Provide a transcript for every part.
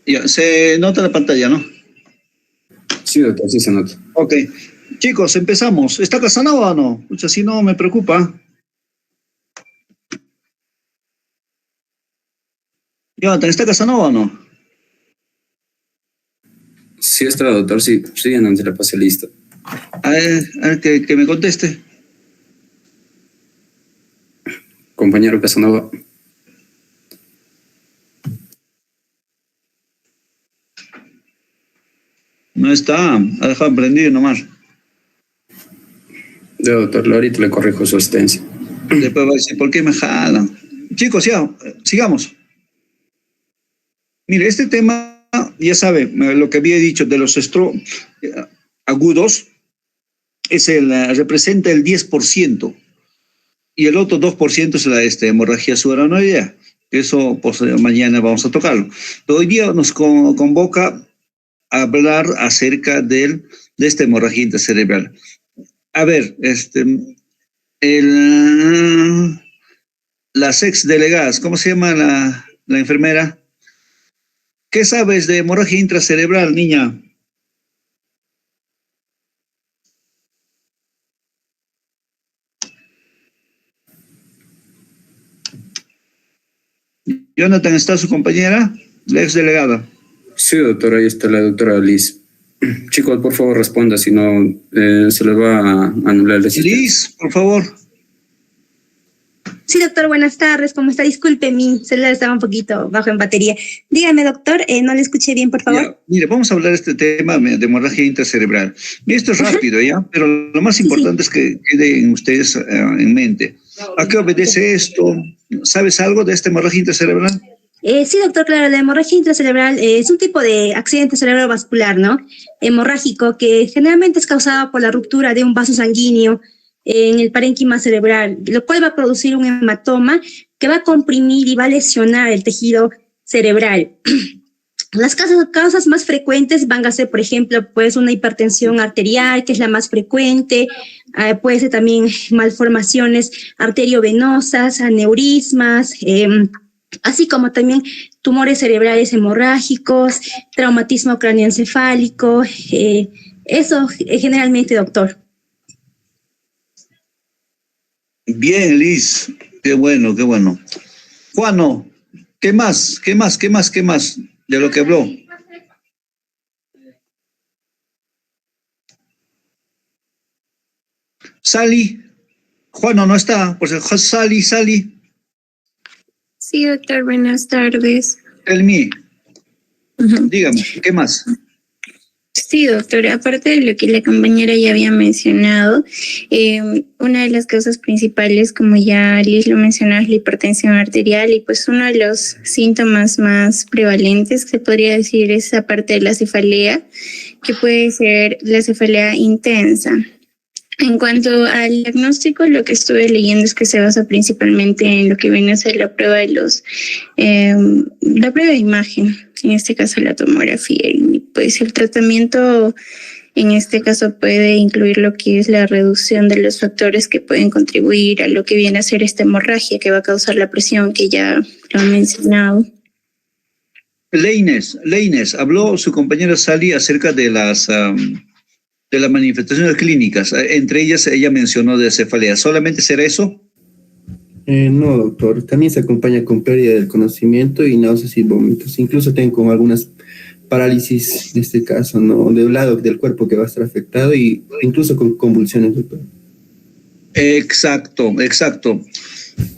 Ya, se nota la pantalla, ¿no? Sí, doctor, sí se nota. Ok. Chicos, empezamos. ¿Está Casanova o no? Pucha, si no, me preocupa. Jonathan, ¿está Casanova o no? Sí está, doctor, sí, ya no se la pasé listo. A ver que me conteste. Compañero Casanova. No está, ha dejado prendido nomás. Doctor, ahorita le corrijo su asistencia. Después va a decir, ¿por qué me jalan? Chicos, ya, sigamos. Mire, este tema, ya sabe, lo que había dicho de los agudos, representa el 10%, y el otro 2% es la hemorragia subarachnoidea. Eso pues, mañana vamos a tocarlo. Pero hoy día nos convoca a hablar acerca de esta hemorragia intracerebral. A ver, las exdelegadas, ¿cómo se llama la enfermera? ¿Qué sabes de hemorragia intracerebral, niña? Jonathan, ¿está su compañera? La exdelegada. Sí, doctor, ahí está la doctora Liz. Chicos, por favor, responda, si no se les va a anular la asistencia. Liz, por favor. Sí, doctor, buenas tardes. ¿Cómo está? Disculpe, mi celular estaba un poquito bajo en batería. Dígame, doctor, no le escuché bien, por favor. Ya, mire, vamos a hablar de este tema de hemorragia intracerebral. Esto es rápido, ¿ya? Pero lo más importante es que queden ustedes en mente. ¿A qué obedece esto? ¿Sabes algo de esta hemorragia intracerebral? Sí, doctor, claro, la hemorragia intracerebral es un tipo de accidente cerebrovascular, ¿no? Hemorrágico, que generalmente es causado por la ruptura de un vaso sanguíneo en el parénquima cerebral, lo cual va a producir un hematoma que va a comprimir y va a lesionar el tejido cerebral. Las causas más frecuentes van a ser, por ejemplo, pues una hipertensión arterial, que es la más frecuente, puede ser también malformaciones arteriovenosas, aneurismas, así como también tumores cerebrales hemorrágicos, traumatismo cráneoencefálico, eso generalmente, doctor. Bien, Liz, qué bueno, qué bueno. Juano, ¿qué más de lo que habló? Sally, Juano no está, pues Sally. Sí, doctor, buenas tardes. Tell me. Dígame, ¿qué más? Sí, doctor, aparte de lo que la compañera ya había mencionado, una de las causas principales, como ya Liz lo mencionó, es la hipertensión arterial, y pues uno de los síntomas más prevalentes, se podría decir, es aparte de la cefalea, que puede ser la cefalea intensa. En cuanto al diagnóstico, lo que estuve leyendo es que se basa principalmente en lo que viene a ser la prueba de la prueba de imagen, en este caso la tomografía, y pues el tratamiento en este caso puede incluir lo que es la reducción de los factores que pueden contribuir a lo que viene a ser esta hemorragia que va a causar la presión, que ya lo han mencionado. Leines, habló su compañera Sally acerca de las manifestaciones clínicas. Entre ellas, ella mencionó de cefalea. ¿Solamente será eso? No, doctor. También se acompaña con pérdida del conocimiento y náuseas y vómitos. Incluso tengo como algunas parálisis, en este caso, ¿no? De un lado del cuerpo que va a estar afectado y incluso con convulsiones, doctor. Exacto.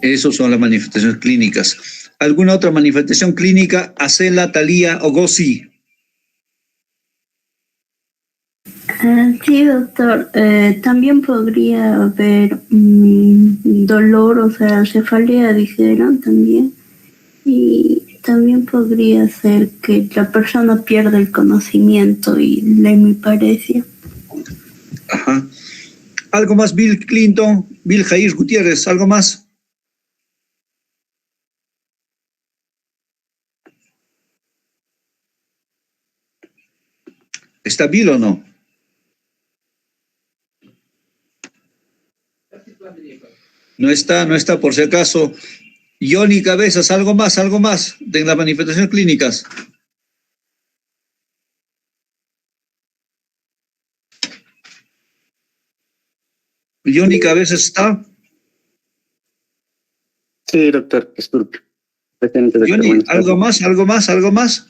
Esas son las manifestaciones clínicas. ¿Alguna otra manifestación clínica? Acela, Talía o Gossi. Sí, doctor. También podría haber dolor, o sea, cefalea, dijeron también. Y también podría ser que la persona pierda el conocimiento y la hemiparesia. Ajá. ¿Algo más, Bill Clinton? Bill Jair Gutiérrez, ¿algo más? ¿Está Bill o no? No está por si acaso. Johnny Cabezas, algo más de las manifestaciones clínicas. Johnny Cabezas está. Sí, doctor, disculpe. Presente, doctor. Johnny, Buenas tardes. ¿algo más?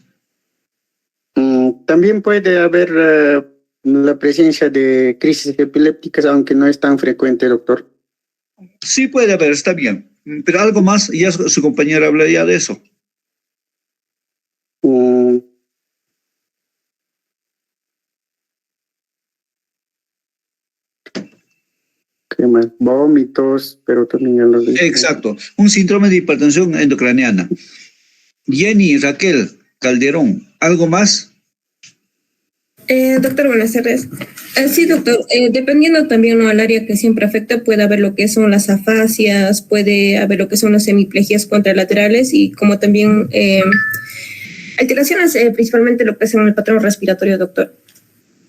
También puede haber la presencia de crisis epilépticas, aunque no es tan frecuente, doctor. Sí puede haber, está bien. Pero algo más, ya su compañera habla ya de eso. Mm, ¿Qué más? Vómitos, pero también ya lo dije. Exacto, un síndrome de hipertensión endocraniana. Jenny Raquel Calderón, ¿algo más? Doctor, buenas tardes. Sí, doctor, dependiendo también, ¿no?, al área que siempre afecta, puede haber lo que son las afasias, puede haber lo que son las hemiplegias contralaterales y como también alteraciones, principalmente lo que es en el patrón respiratorio, doctor.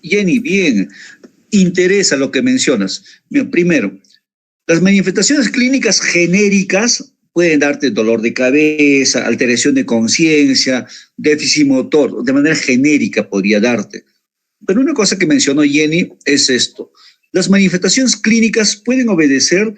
Jenny, bien, interesa lo que mencionas. Mira, primero, las manifestaciones clínicas genéricas pueden darte dolor de cabeza, alteración de conciencia, déficit motor, de manera genérica podría darte. Pero una cosa que mencionó Jenny es esto. Las manifestaciones clínicas pueden obedecer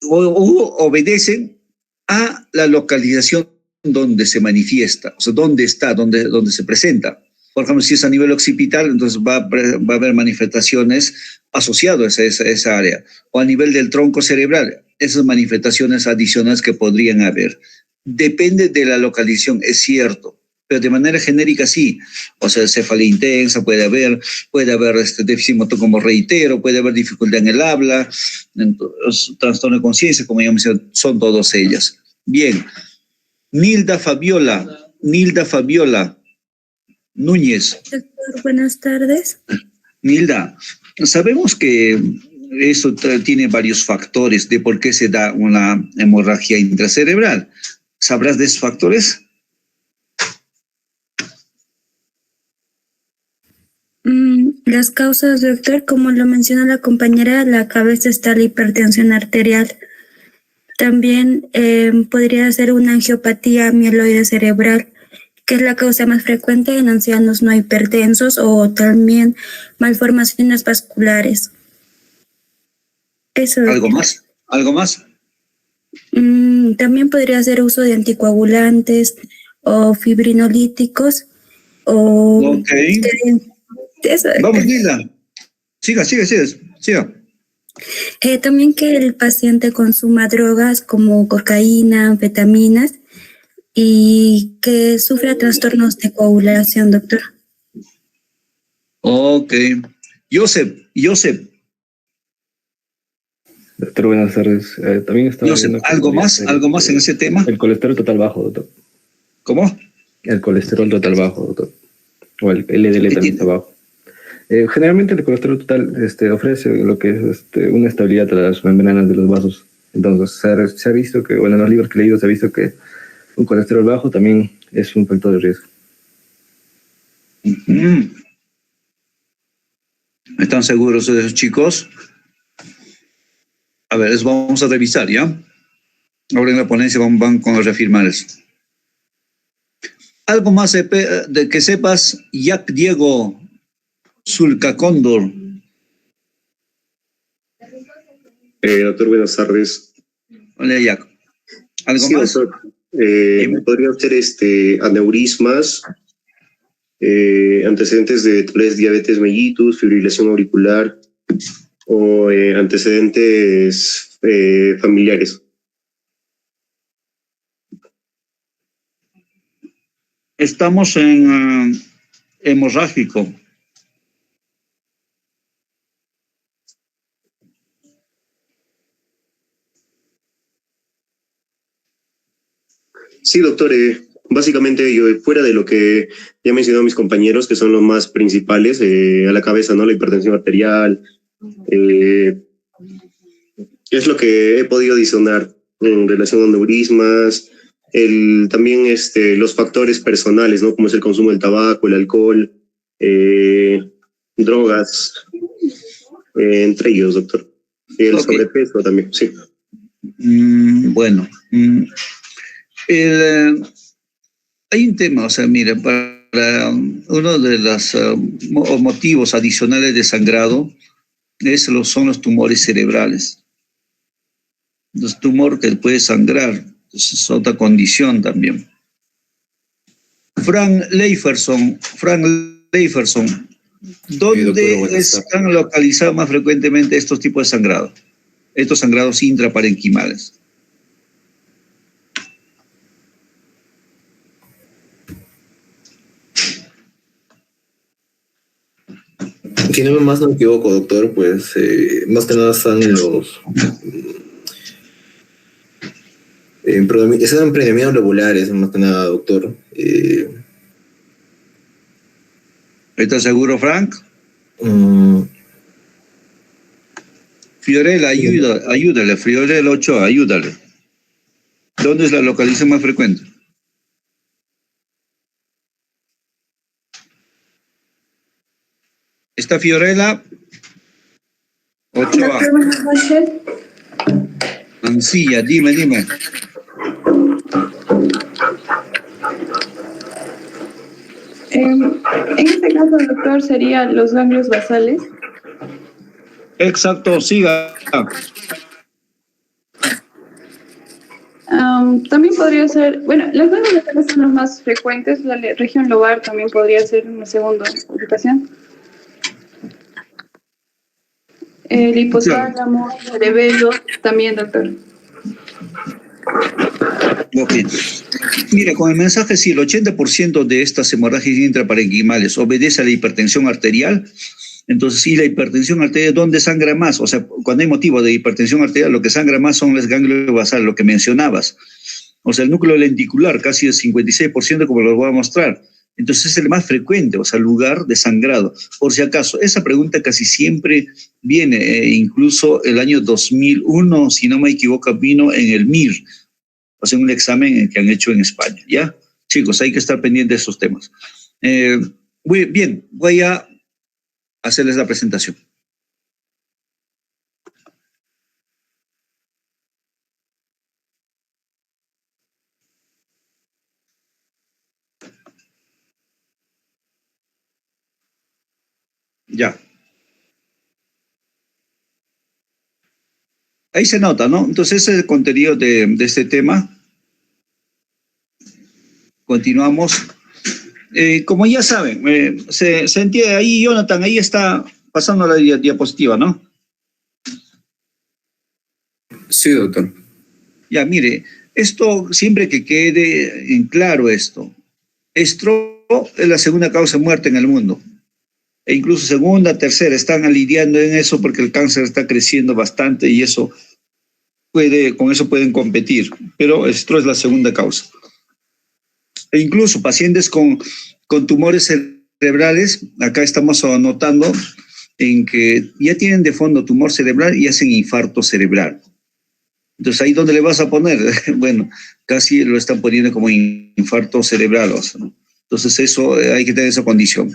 o obedecen a la localización donde se manifiesta, o sea, dónde está, dónde se presenta. Por ejemplo, si es a nivel occipital, entonces va a haber manifestaciones asociadas a esa área. O a nivel del tronco cerebral, esas manifestaciones adicionales que podrían haber. Depende de la localización, es cierto. Pero de manera genérica sí, o sea, cefalea intensa puede haber déficit motor, como reitero, puede haber dificultad en el habla, trastorno de conciencia, como ya mencioné, son todas ellas. Bien, Nilda Fabiola Núñez. Doctor, buenas tardes. Nilda, sabemos que eso tiene varios factores de por qué se da una hemorragia intracerebral. ¿Sabrás de esos factores? Las causas, doctor, como lo menciona la compañera, la cabeza está la hipertensión arterial. También podría ser una angiopatía mieloide cerebral, que es la causa más frecuente en ancianos no hipertensos, o también malformaciones vasculares. Eso. ¿Algo más? También podría ser uso de anticoagulantes o fibrinolíticos o... Ok. Eso. Vamos, Nilda. Siga. También que el paciente consuma drogas como cocaína, anfetaminas y que sufra trastornos de coagulación, doctor. Ok. Joseph. Doctor, buenas tardes. También estaba Joseph, viendo que ¿algo podría más? ser, ¿Algo más en ese tema? El colesterol total bajo, doctor. ¿Cómo? El colesterol total bajo, doctor. O el LDL también está bajo. Generalmente el colesterol total ofrece lo que es una estabilidad a las membranas de los vasos. Entonces se ha visto que, bueno, en los libros que he leído se ha visto que un colesterol bajo también es un factor de riesgo. ¿Están seguros de esos chicos? A ver, les vamos a revisar, ¿ya? Ahora en la ponencia van a reafirmar eso. Algo más de que sepas, Jack Diego Zulca Cóndor. Doctor, buenas tardes. Hola, Jack. ¿Algo Sí, más? doctor. Podría ser aneurismas, antecedentes de diabetes mellitus, fibrilación auricular o antecedentes familiares. Estamos en hemorrágico. Sí, doctor. Básicamente, yo, fuera de lo que ya mencionado mis compañeros, que son los más principales, a la cabeza, ¿no? La hipertensión arterial, es lo que he podido adicionar en relación a aneurismas, también los factores personales, ¿no? Como es el consumo del tabaco, el alcohol, drogas, entre ellos, doctor. Y el sobrepeso también, sí. Bueno. Hay un tema, o sea, mira, para uno de los motivos adicionales de sangrado son los tumores cerebrales. Los tumores que puede sangrar, es otra condición también. Frank Leiferson, ¿dónde están localizados más frecuentemente estos tipos de sangrado? Estos sangrados intraparenquimales. Si no más no me equivoco, doctor, pues más que nada están en los están en predominio lobulares, más que nada, doctor. ¿Estás seguro, Frank? Fiorella, ayúdale, Fiorella Ochoa, ayúdale. ¿Dónde es la localización más frecuente? ¿Está Fiorella Ochoa? Buenas noches. Mancilla, dime. En este caso, doctor, serían los ganglios basales. Exacto, siga. También podría ser, bueno, los ganglios basales son los más frecuentes, la región lobar también podría ser una segunda ubicación. El hipotálamo, cerebelo, también, doctor. Ok. Mira, con el mensaje, si el 80% de estas hemorragias intraparenquimales obedece a la hipertensión arterial, entonces, ¿y la hipertensión arterial dónde sangra más? O sea, cuando hay motivo de hipertensión arterial, lo que sangra más son los ganglios basales, lo que mencionabas. O sea, el núcleo lenticular, casi el 56%, como lo voy a mostrar. Entonces, es el más frecuente, o sea, lugar de sangrado. Por si acaso, esa pregunta casi siempre viene, incluso el año 2001, si no me equivoco, vino en el MIR, o sea, un examen que han hecho en España, ¿ya? Chicos, hay que estar pendientes de esos temas. Muy bien, voy a hacerles la presentación. Ya. Ahí se nota, ¿no? Entonces, ese es el contenido de este tema. Continuamos. Como ya saben, se entiende ahí, Jonathan, ahí está pasando la diapositiva, ¿no? Sí, doctor. Ya, mire, esto siempre que quede en claro esto. Esto es la segunda causa de muerte en el mundo. E incluso segunda, tercera, están lidiando en eso porque el cáncer está creciendo bastante y eso con eso pueden competir. Pero esto es la segunda causa. E incluso pacientes con tumores cerebrales, acá estamos anotando en que ya tienen de fondo tumor cerebral y hacen infarto cerebral. Entonces, ¿ahí dónde le vas a poner? Bueno, casi lo están poniendo como infarto cerebral. O sea, ¿no? Entonces, eso hay que tener esa condición.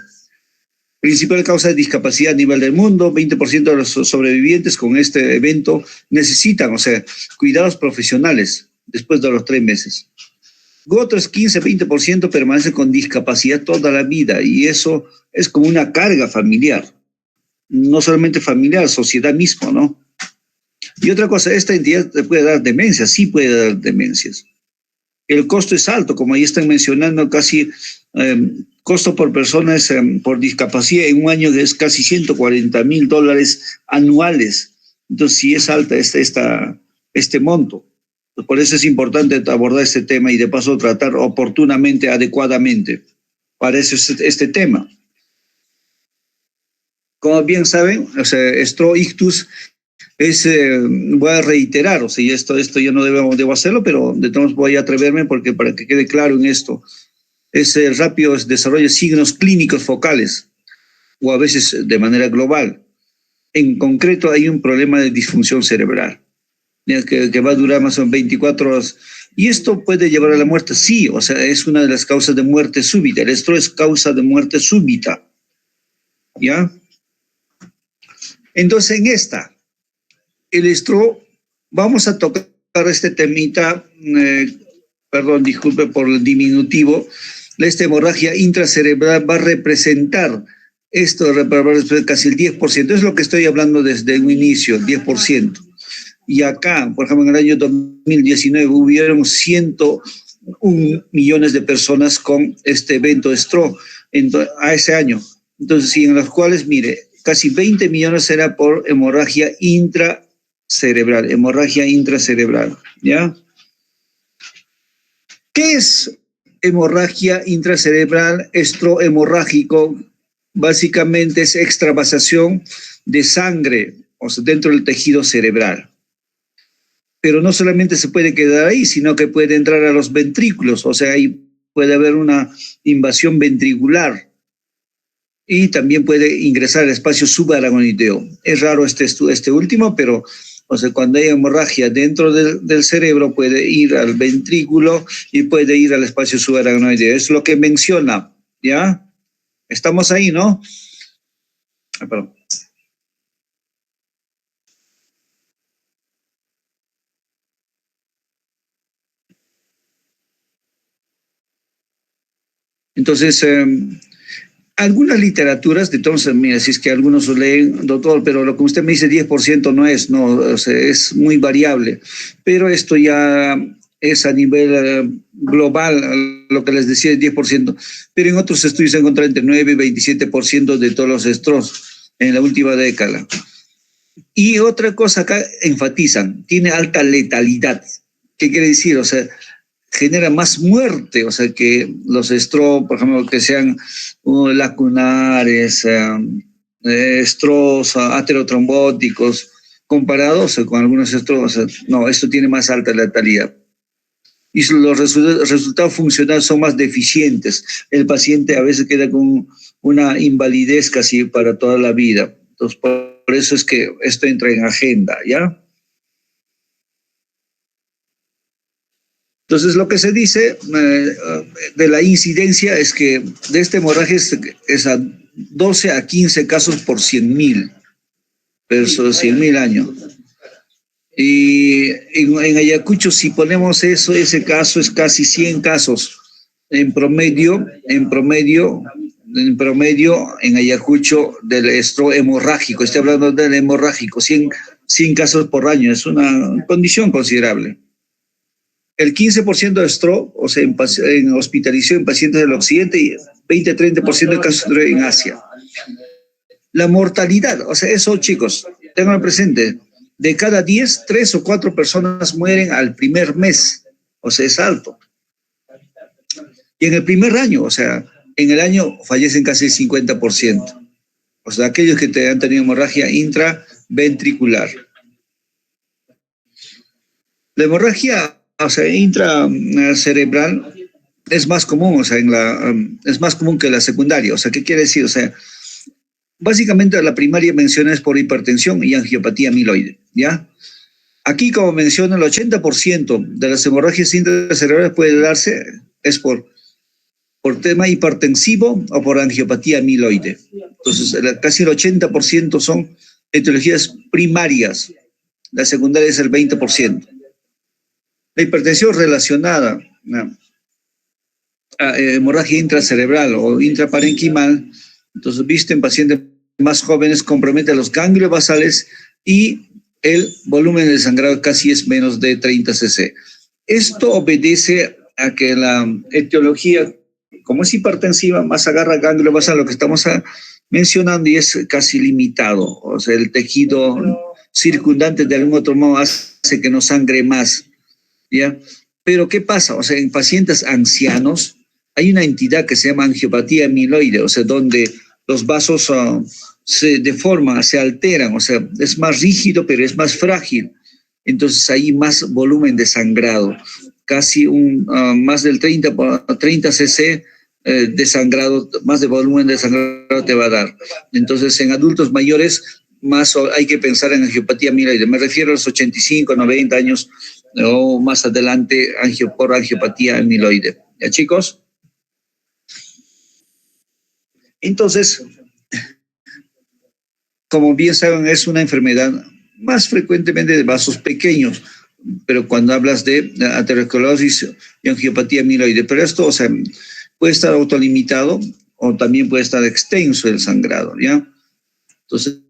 Principal causa de discapacidad a nivel del mundo, 20% de los sobrevivientes con este evento necesitan, o sea, cuidados profesionales después de los 3 meses. Otros 15-20% permanecen con discapacidad toda la vida y eso es como una carga familiar. No solamente familiar, sociedad misma, ¿no? Y otra cosa, esta entidad te puede dar demencias, sí puede dar demencias. El costo es alto, como ahí están mencionando, casi costo por persona por discapacidad en un año es casi $140,000 anuales. Entonces, sí es alta este monto. Por eso es importante abordar este tema y de paso tratar oportunamente, adecuadamente. Para eso es este tema. Como bien saben, o sea, Stro-Ictus es, voy a reiterar, o sea, y esto yo no debo hacerlo, pero de todos modos voy a atreverme porque para que quede claro en esto, es el rápido desarrollo de signos clínicos focales o a veces de manera global. En concreto hay un problema de disfunción cerebral que va a durar más o menos 24 horas. ¿Y esto puede llevar a la muerte? Sí, o sea, es una de las causas de muerte súbita. El estro es causa de muerte súbita. ¿Ya? Entonces, en el estro, vamos a tocar este temita, perdón, disculpe por el diminutivo. Esta hemorragia intracerebral va a representar Esto representa casi el 10%. Es lo que estoy hablando desde un inicio, 10%. Y acá, por ejemplo, en el año 2019 hubieron 101 millones de personas con este evento STRO a ese año. Entonces, y en los cuales, mire, casi 20 millones era por hemorragia intracerebral, ¿ya? ¿Qué es hemorragia intracerebral, STRO hemorrágico? Básicamente es extravasación de sangre, o sea, dentro del tejido cerebral. Pero no solamente se puede quedar ahí, sino que puede entrar a los ventrículos, o sea, ahí puede haber una invasión ventricular y también puede ingresar al espacio subaracnoideo. Es raro este último, pero o sea, cuando hay hemorragia dentro del cerebro puede ir al ventrículo y puede ir al espacio subaracnoideo. Es lo que menciona, ¿ya? Estamos ahí, ¿no? Perdón. Entonces, algunas literaturas, entonces, mira, si es que algunos lo leen, doctor, pero lo que usted me dice 10% no, o sea, es muy variable. Pero esto ya es a nivel global, lo que les decía es 10%. Pero en otros estudios se encuentra entre 9 y 27% de todos los STROs en la última década. Y otra cosa acá enfatizan, tiene alta letalidad. ¿Qué quiere decir? O sea, genera más muerte, o sea, que los STRO, por ejemplo, que sean lacunares, STROs aterotrombóticos, comparados con algunos STRO, o sea, no, esto tiene más alta letalidad. Y los resultados funcionales son más deficientes. El paciente a veces queda con una invalidez casi para toda la vida. Entonces, por eso es que esto entra en agenda, ¿ya? Entonces, lo que se dice de la incidencia es que de esta hemorragia es a 12 a 15 casos por 100.000, versus 100.000 años. Y en Ayacucho, si ponemos ese caso es casi 100 casos. En promedio, en Ayacucho del STRO hemorrágico, estoy hablando del hemorrágico, 100 casos por año, es una condición considerable. El 15% de STRO, o sea, en hospitalización en pacientes del occidente y 20-30% de casos en Asia. La mortalidad, o sea, eso, chicos, tengan presente, de cada 10, 3 o 4 personas mueren al primer mes, o sea, es alto. Y en el primer año, o sea, en el año fallecen casi el 50%. O sea, aquellos que han tenido hemorragia intraventricular. La hemorragia, o sea, intracerebral es más común, o sea, es más común que la secundaria. O sea, ¿qué quiere decir? O sea, básicamente la primaria menciona es por hipertensión y angiopatía amiloide, ¿ya? Aquí, como menciona, el 80% de las hemorragias intracerebrales puede darse es por tema hipertensivo o por angiopatía amiloide. Entonces, casi el 80% son etiologías primarias. La secundaria es el 20%. La hipertensión relacionada a hemorragia intracerebral o intraparenquimal, entonces, visto en pacientes más jóvenes, compromete a los ganglios basales y el volumen de sangrado casi es menos de 30 cc. Esto obedece a que la etiología, como es hipertensiva, más agarra ganglio basal, lo que estamos mencionando, y es casi limitado. O sea, el tejido circundante de algún otro modo hace que no sangre más, ¿ya? Pero ¿qué pasa? O sea, en pacientes ancianos hay una entidad que se llama angiopatía amiloide, o sea, donde los vasos se deforman, se alteran, o sea, es más rígido, pero es más frágil. Entonces hay más volumen de sangrado, casi más del 30 cc de sangrado, más de volumen de sangrado te va a dar. Entonces, en adultos mayores, más hay que pensar en angiopatía amiloide. Me refiero a los 85, 90 años o más adelante por angiopatía amiloide. ¿Ya, chicos? Entonces, como bien saben, es una enfermedad más frecuentemente de vasos pequeños, pero cuando hablas de aterosclerosis y angiopatía amiloide, pero esto, o sea, puede estar autolimitado o también puede estar extenso el sangrado, ¿ya? Entonces,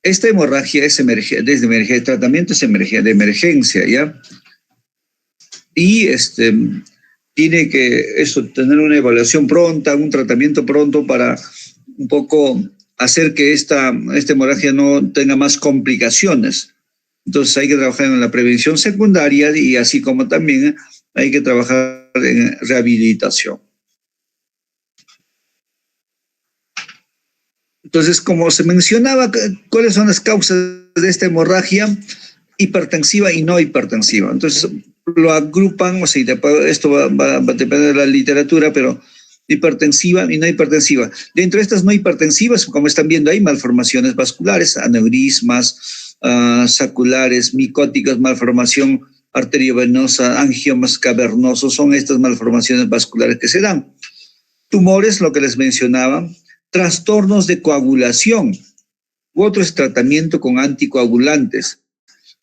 esta hemorragia es el tratamiento es de emergencia, ¿ya? Y tiene que tener una evaluación pronta, un tratamiento pronto para un poco hacer que esta hemorragia no tenga más complicaciones. Entonces hay que trabajar en la prevención secundaria y así como también hay que trabajar en rehabilitación. Entonces, como se mencionaba, ¿cuáles son las causas de esta hemorragia? Hipertensiva y no hipertensiva. Entonces, lo agrupan, o sea, esto va a depender de la literatura, pero hipertensiva y no hipertensiva. Dentro de estas no hipertensivas, como están viendo ahí, malformaciones vasculares, aneurismas, saculares, micóticas, malformación arteriovenosa, angiomas cavernosos, son estas malformaciones vasculares que se dan. Tumores, lo que les mencionaba, trastornos de coagulación, u otro es tratamiento con anticoagulantes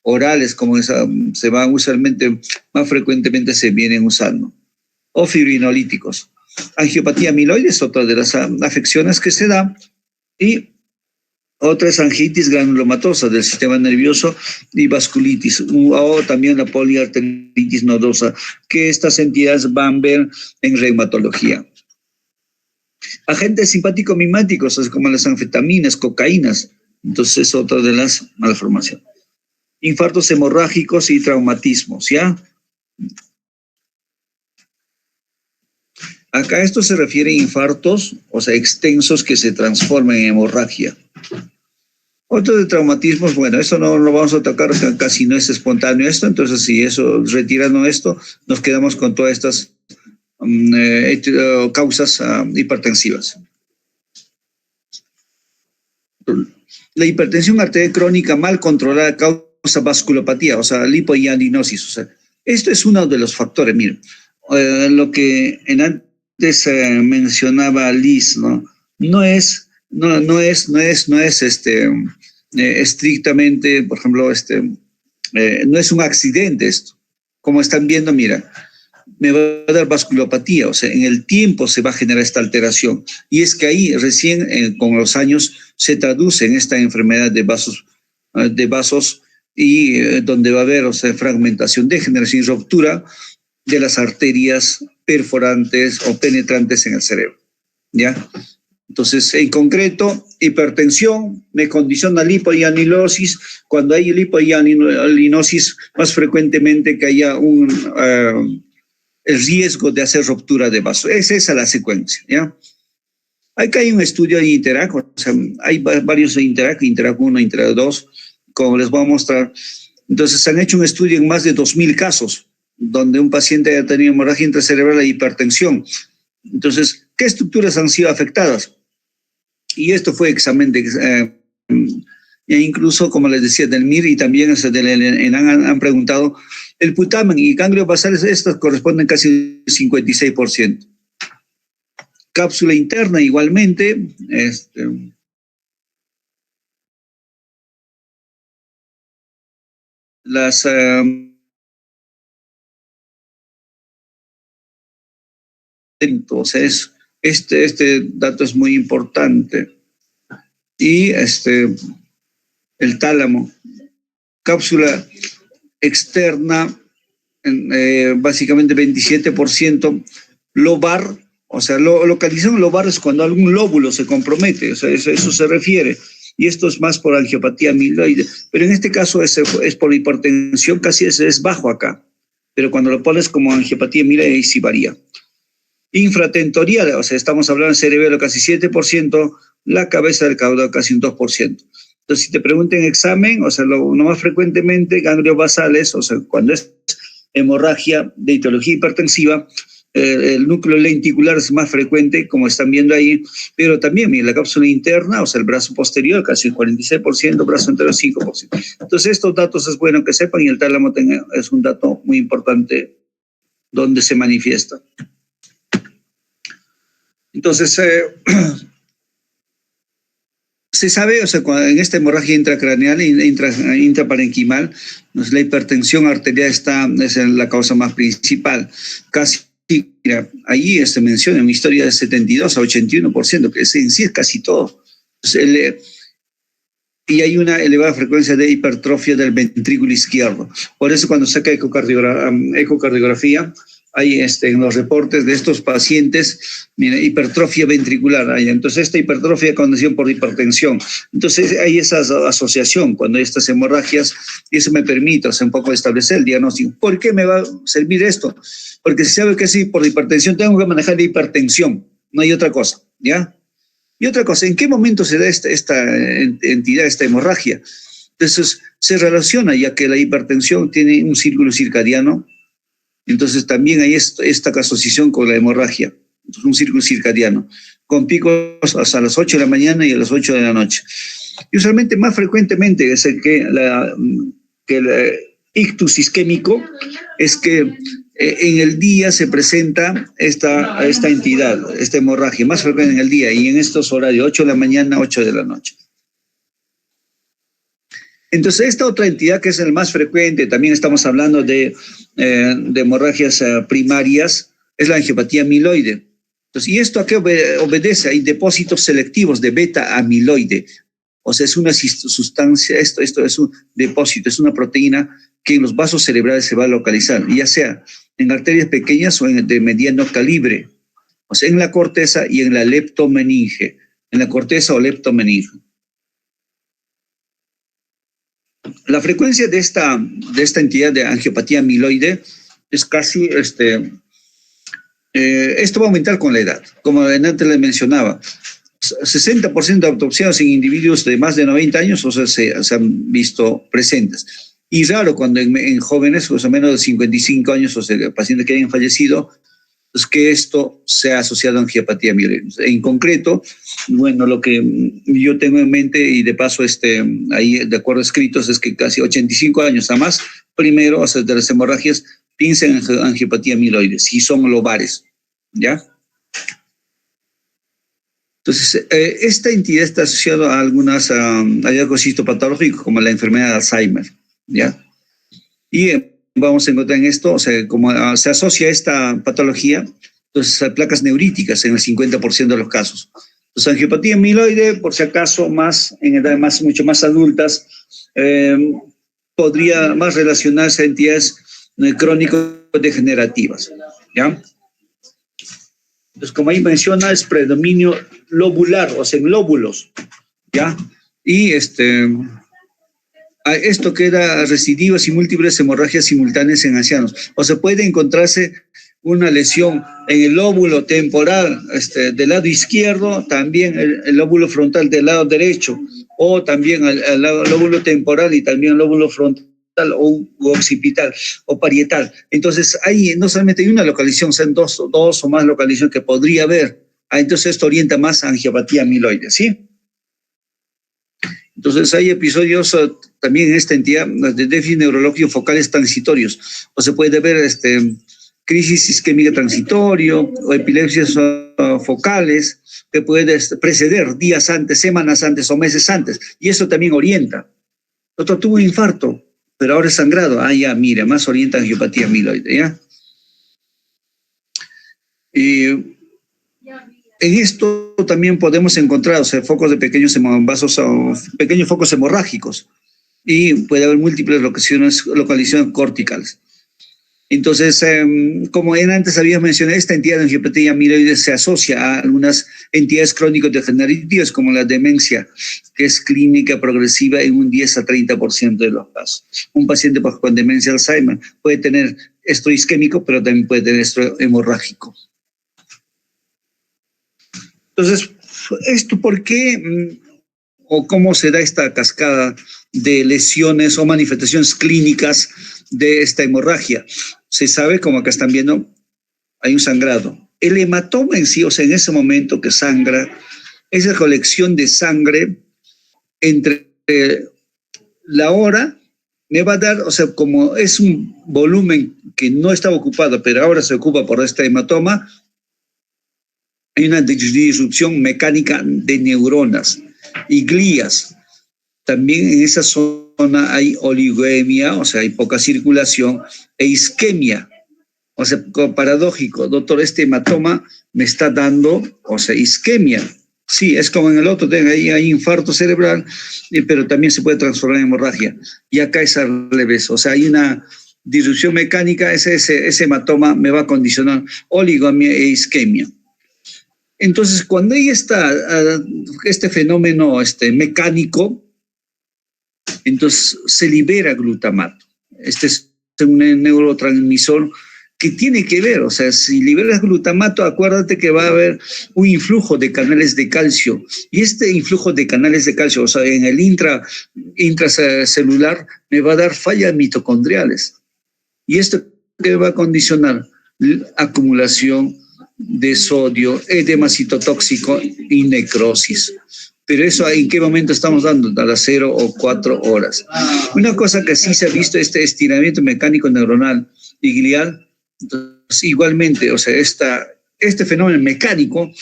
orales, como se van usualmente, más frecuentemente se vienen usando, o fibrinolíticos. Angiopatía amiloide es otra de las afecciones que se da, y otra es angitis granulomatosa del sistema nervioso y vasculitis, o también la poliarteritis nodosa, que estas entidades van a ver en reumatología. Agentes simpático-mimáticos, como las anfetaminas, cocaínas, entonces es otra de las malformaciones. Infartos hemorrágicos y traumatismos, ¿ya? Acá esto se refiere a infartos, o sea, extensos que se transforman en hemorragia. Otro de traumatismos, bueno, esto no lo vamos a tocar, casi no es espontáneo esto, entonces si eso, retirando esto, nos quedamos con todas estas causas hipertensivas. La hipertensión arterial crónica mal controlada causa vasculopatía, o sea, lipoianinosis. O sea, esto es uno de los factores. Miren, lo que antes mencionaba Liz, ¿no? No es estrictamente, por ejemplo, no es un accidente esto. Como están viendo, mira, me va a dar vasculopatía, o sea, en el tiempo se va a generar esta alteración. Y es que ahí recién con los años se traduce en esta enfermedad de vasos y donde va a haber, o sea, fragmentación, degeneración y ruptura de las arterias perforantes o penetrantes en el cerebro, ¿ya? Entonces, en concreto, hipertensión me condiciona lipoianilosis. Cuando hay lipoianinosis, más frecuentemente que haya el riesgo de hacer ruptura de vaso. Es esa la secuencia, ¿ya? Acá hay un estudio de Interac, o sea, hay varios de Interac 1, Interac 2, como les voy a mostrar. Entonces, se han hecho un estudio en más de 2.000 casos, donde un paciente ha tenido hemorragia intracerebral e hipertensión. Entonces, ¿qué estructuras han sido afectadas? Y esto fue examen de... e incluso, como les decía, del MIR y también han preguntado, el putamen y ganglios basales, estos corresponden casi al 56%. Cápsula interna igualmente, las... entonces, este dato es muy importante. Y el tálamo, cápsula externa, básicamente 27%, lobar, o sea, localización lobar es cuando algún lóbulo se compromete, o sea, eso se refiere, y esto es más por angiopatía amiloide, pero en este caso es por hipertensión, casi es bajo acá, pero cuando lo pones como angiopatía amiloide, ahí sí varía. Infratentorial, o sea, estamos hablando de cerebelo casi 7%, la cabeza del caudal casi un 2%. Entonces, si te preguntan en examen, o sea, lo más frecuentemente, ganglios basales, o sea, cuando es hemorragia de etiología hipertensiva, el núcleo lenticular es más frecuente, como están viendo ahí, pero también, mira, la cápsula interna, o sea, el brazo posterior, casi el 46%, brazo entero 5%. Entonces, estos datos es bueno que sepan, y el tálamo es un dato muy importante donde se manifiesta. Entonces, se sabe, o sea, en esta hemorragia intracraneal e intraparenquimal, la hipertensión arterial es la causa más principal. Casi Sí, mira, ahí se menciona una historia de 72 a 81%, que en sí es casi todo. Entonces, y hay una elevada frecuencia de hipertrofia del ventrículo izquierdo. Por eso cuando saca ecocardiografía, hay en los reportes de estos pacientes, mira, hipertrofia ventricular. Entonces esta hipertrofia es condición por hipertensión. Entonces hay esa asociación cuando hay estas hemorragias, y eso me permite un poco establecer el diagnóstico. ¿Por qué me va a servir esto? Porque se sabe que si por hipertensión tengo que manejar la hipertensión, no hay otra cosa, ¿ya? Y otra cosa, ¿en qué momento se da esta entidad, esta hemorragia? Entonces, se relaciona, ya que la hipertensión tiene un círculo circadiano, entonces también hay esta asociación con la hemorragia, entonces, un círculo circadiano, con picos hasta las 8 de la mañana y a las 8 de la noche. Y usualmente, más frecuentemente, es que el ictus isquémico es que en el día se presenta esta entidad, esta hemorragia, más frecuente en el día y en estos horarios, 8 de la mañana, 8 de la noche. Entonces, esta otra entidad que es el más frecuente, también estamos hablando de hemorragias primarias, es la angiopatía amiloide. Entonces, ¿y esto a qué obedece? Hay depósitos selectivos de beta-amiloide. O sea, es una sustancia, esto es un depósito, es una proteína que en los vasos cerebrales se va a localizar, ya sea en arterias pequeñas o de mediano calibre, o sea, en la corteza y en la leptomeninge, en la corteza o leptomeninge. La frecuencia de esta entidad de angiopatía amiloide es casi, esto va a aumentar con la edad, como antes le mencionaba. 60% de autopsias en individuos de más de 90 años, o sea, se han visto presentes. Y raro cuando en jóvenes, o sea, menos de 55 años, o sea, pacientes que hayan fallecido, es que esto sea asociado a angiopatía amiloide. En concreto, bueno, lo que yo tengo en mente, y de paso, ahí de acuerdo a escritos, es que casi 85 años a más, primero, o sea, de las hemorragias, piensen en angiopatía amiloide, si son lobares, ¿ya? Entonces, esta entidad está asociada a algunas hallazgos histopatológicos, como la enfermedad de Alzheimer, ¿ya? Y vamos a encontrar en esto, o sea, como se asocia esta patología, entonces a placas neuríticas en el 50% de los casos. Entonces, angiopatía amiloide, por si acaso, más en edades mucho más adultas, podría más relacionarse a entidades crónico-degenerativas, ¿ya? Entonces, como ahí menciona, es predominio lobular, o sea, en lóbulos, ¿ya? Y esto queda recidivas y múltiples hemorragias simultáneas en ancianos. O sea, puede encontrarse una lesión en el lóbulo temporal del lado izquierdo, también el lóbulo frontal del lado derecho, o también el lóbulo temporal y también el lóbulo frontal o occipital o parietal. Entonces, ahí no solamente hay una localización, son dos o más localizaciones que podría haber. Entonces, esto orienta más a angiopatía amiloide, ¿sí? Entonces, hay episodios también en esta entidad de déficit neurológico focales transitorios. O se puede ver crisis isquémica transitorio o epilepsias focales que puede preceder días antes, semanas antes o meses antes. Y eso también orienta. Otro tuvo un infarto, pero ahora es sangrado. Ya, mira, más orienta a angiopatía amiloide, ¿ya? En esto también podemos encontrar, o sea, focos de pequeños vasos o pequeños focos hemorrágicos, y puede haber múltiples localizaciones corticales. Entonces, como antes había mencionado, esta entidad de angiopatía amiloide se asocia a algunas entidades crónico-degenerativas como la demencia, que es clínica progresiva en un 10 a 30% de los casos. Un paciente con demencia de Alzheimer puede tener esto isquémico, pero también puede tener esto hemorrágico. Entonces, ¿esto por qué o cómo se da esta cascada de lesiones o manifestaciones clínicas de esta hemorragia? Se sabe, como acá están viendo, hay un sangrado. El hematoma en sí, o sea, en ese momento que sangra, es la colección de sangre entre la hora, me va a dar, o sea, como es un volumen que no estaba ocupado, pero ahora se ocupa por este hematoma, hay una disrupción mecánica de neuronas y glías. También en esa zona hay oligoemia, o sea, hay poca circulación, e isquemia. O sea, paradójico, doctor, este hematoma me está dando, o sea, isquemia. Sí, es como en el otro, hay infarto cerebral, pero también se puede transformar en hemorragia. Y acá es al revés, o sea, hay una disrupción mecánica, ese hematoma me va a condicionar oligoamia e isquemia. Entonces, cuando ahí está este fenómeno mecánico, entonces se libera glutamato. Este es un neurotransmisor que tiene que ver, o sea, si liberas glutamato, acuérdate que va a haber un influjo de canales de calcio, y este influjo de canales de calcio, o sea, en el intracelular, me va a dar fallas mitocondriales, y esto que va a condicionar la acumulación de sodio, edema citotóxico y necrosis. Pero eso, ¿en qué momento estamos dando? A las 0 o 4 horas. Una cosa que sí se ha visto, este estiramiento mecánico neuronal y glial. Entonces, igualmente, o sea, este fenómeno mecánico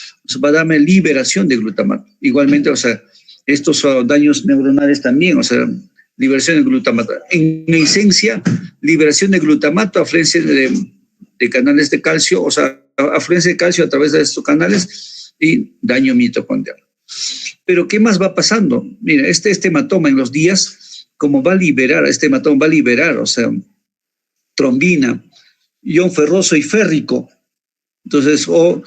va a darme liberación de glutamato. Igualmente, o sea, estos daños neuronales también, o sea, liberación de glutamato. En esencia, liberación de glutamato, afluencia de canales de calcio, o sea, afluencia de calcio a través de estos canales y daño mitocondrial. Pero, ¿qué más va pasando? Mira, este hematoma en los días, como va a liberar, este hematoma va a liberar, o sea, trombina, ion ferroso y férrico, entonces, o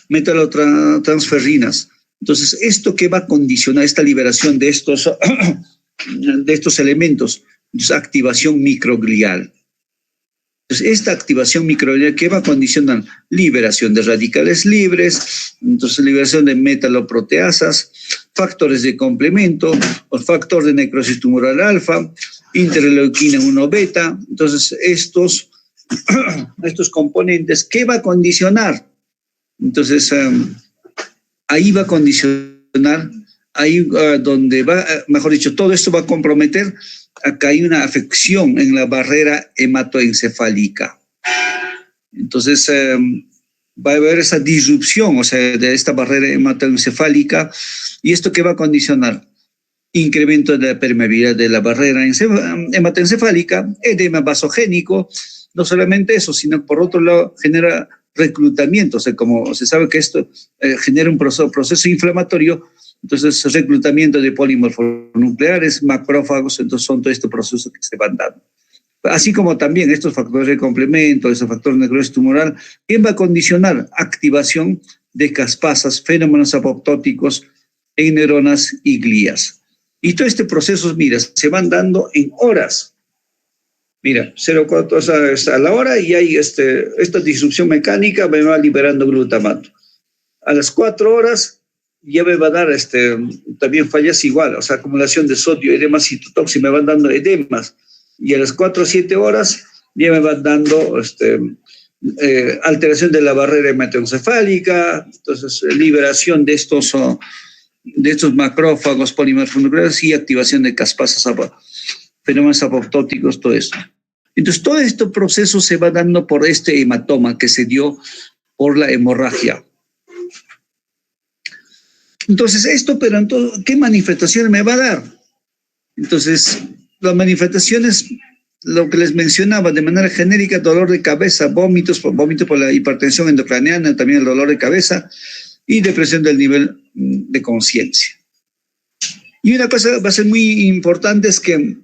metalotransferinas. Entonces, ¿esto qué va a condicionar esta liberación de estos elementos? Entonces, activación microglial. Entonces, esta activación microglial, ¿qué va a condicionar? Liberación de radicales libres, entonces liberación de metaloproteasas, factores de complemento, o factor de necrosis tumoral alfa, interleuquina 1 beta. Entonces, estos componentes, ¿qué va a condicionar? Entonces, ahí va a condicionar, ahí donde va, mejor dicho, todo esto va a comprometer. Acá hay una afección en la barrera hematoencefálica. Entonces, va a haber esa disrupción, o sea, de esta barrera hematoencefálica. ¿Y esto qué va a condicionar? Incremento de la permeabilidad de la barrera hematoencefálica, edema vasogénico. No solamente eso, sino por otro lado genera reclutamiento. O sea, como se sabe que esto genera un proceso inflamatorio, entonces reclutamiento de polimorfonucleares, macrófagos, entonces son todos estos procesos que se van dando. Así como también estos factores de complemento, esos factores de necrosis tumoral, ¿quién va a condicionar? Activación de caspasas, fenómenos apoptóticos en neuronas y glías. Y todo este proceso, mira, se van dando en horas. Mira, 0,4, o sea, a la hora y hay esta disrupción mecánica me va liberando glutamato. A las 4 horas ya me va a dar también fallas igual, o sea, acumulación de sodio, edema citotóxico, me van dando edemas. Y a las 4 o 7 horas ya me van dando alteración de la barrera hematoencefálica, entonces liberación de estos macrófagos polimorfonucleares y activación de caspasas, fenómenos apoptóticos, todo esto. Entonces, todo este proceso se va dando por este hematoma que se dio por la hemorragia. Entonces, pero entonces, ¿qué manifestaciones me va a dar? Entonces, las manifestaciones, lo que les mencionaba de manera genérica, dolor de cabeza, vómitos por la hipertensión endocraniana, también el dolor de cabeza y depresión del nivel de conciencia. Y una cosa va a ser muy importante es que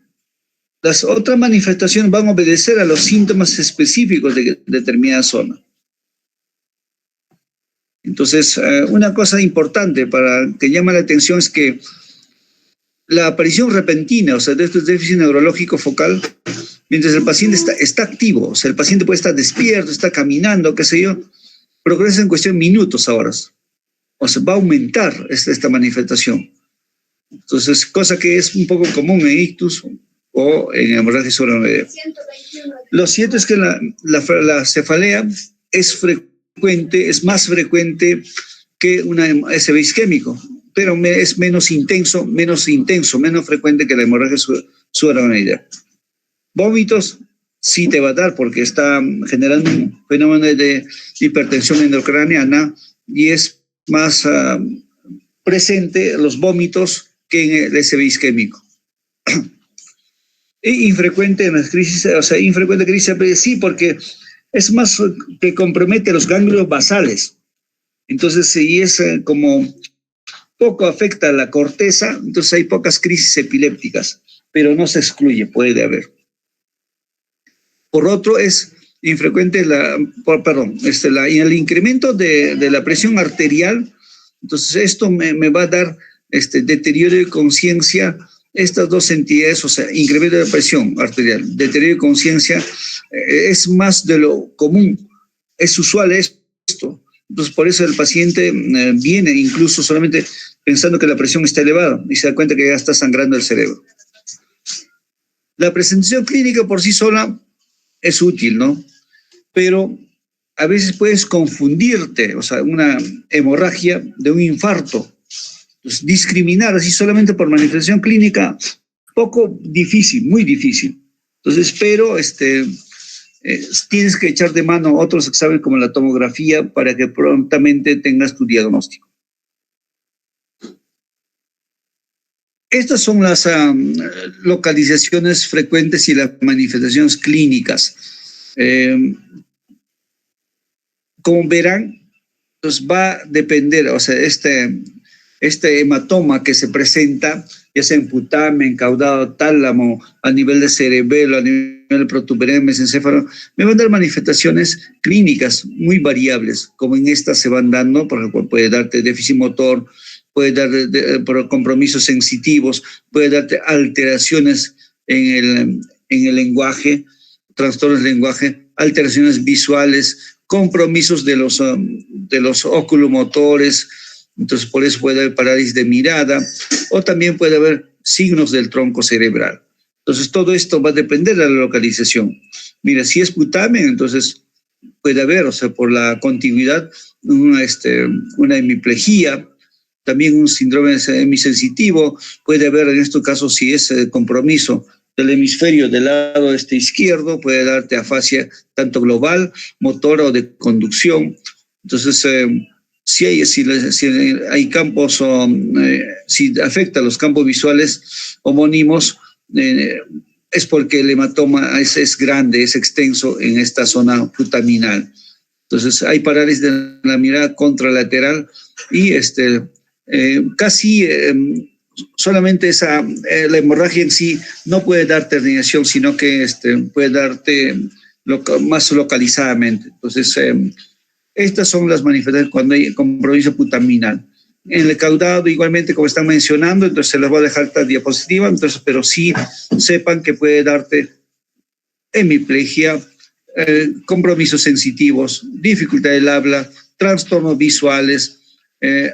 las otras manifestaciones van a obedecer a los síntomas específicos de determinada zona. Entonces, una cosa importante para que llame la atención es que la aparición repentina, o sea, de este déficit neurológico focal, mientras el paciente está activo, o sea, el paciente puede estar despierto, está caminando, qué sé yo, progresa en cuestión de minutos a horas. O sea, va a aumentar esta manifestación. Entonces, cosa que es un poco común en ictus o en hemorragia subaracnoidea. Lo cierto es que la cefalea es frecuente, es más frecuente que una SB isquémico, pero es menos frecuente que la hemorragia subaracnoidea. Vómitos sí te va a dar porque está generando un fenómeno de hipertensión endocraniana y es más presente los vómitos que en el SB isquémico. E infrecuente en las crisis, o sea, infrecuente crisis, sí, porque es más que compromete los ganglios basales. Entonces, si es como poco afecta a la corteza, entonces hay pocas crisis epilépticas, pero no se excluye, puede haber. Por otro, es infrecuente el incremento de la presión arterial. Entonces, esto me va a dar deterioro de conciencia. Estas dos entidades, o sea, incremento de la presión arterial, deterioro de conciencia, es más de lo común, es usual esto. Entonces, por eso el paciente viene incluso solamente pensando que la presión está elevada y se da cuenta que ya está sangrando el cerebro. La presentación clínica por sí sola es útil, ¿no? Pero a veces puedes confundirte, o sea, una hemorragia de un infarto. Entonces, discriminar así solamente por manifestación clínica, poco difícil, muy difícil. Entonces, pero tienes que echar de mano otros exámenes como la tomografía para que prontamente tengas tu diagnóstico. Estas son las localizaciones frecuentes y las manifestaciones clínicas. Como verán, pues va a depender, o sea, este hematoma que se presenta, ya sea en putamen, caudado, tálamo, a nivel de cerebelo, a nivel de protuberancia, mesencéfalo, me van a dar manifestaciones clínicas muy variables, como en estas se van dando, por ejemplo, puede darte déficit motor, puede dar por compromisos sensitivos, puede darte alteraciones en el lenguaje, trastornos del lenguaje, alteraciones visuales, compromisos de los oculomotores. Entonces, por eso puede haber parálisis de mirada, o también puede haber signos del tronco cerebral. Entonces, todo esto va a depender de la localización. Mira, si es putamen, entonces puede haber, o sea, por la contigüidad, una hemiplegia, también un síndrome hemisensitivo, puede haber en estos casos, si es compromiso del hemisferio del lado izquierdo, puede darte afasia tanto global, motora o de conducción. Entonces, si hay campos, si afecta los campos visuales homónimos, es porque el hematoma es grande, es extenso en esta zona putaminal. Entonces, hay parálisis de la mirada contralateral y casi solamente la hemorragia en sí no puede darte herniación, sino que puede darte más localizadamente. Entonces, estas son las manifestaciones cuando hay compromiso putaminal. En el caudado, igualmente, como están mencionando, entonces se les voy a dejar esta diapositiva, entonces, pero sí sepan que puede darte hemiplegia, compromisos sensitivos, dificultad del habla, trastornos visuales,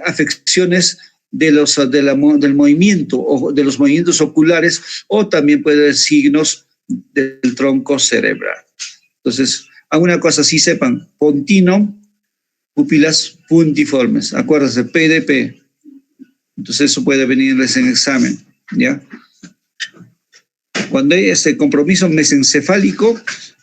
afecciones del movimiento o de los movimientos oculares, o también puede haber signos del tronco cerebral. Entonces, alguna cosa sí sepan, pontino, pupilas puntiformes, acuérdense, PDP. Entonces eso puede venirles en examen, ¿ya? Cuando hay compromiso mesencefálico,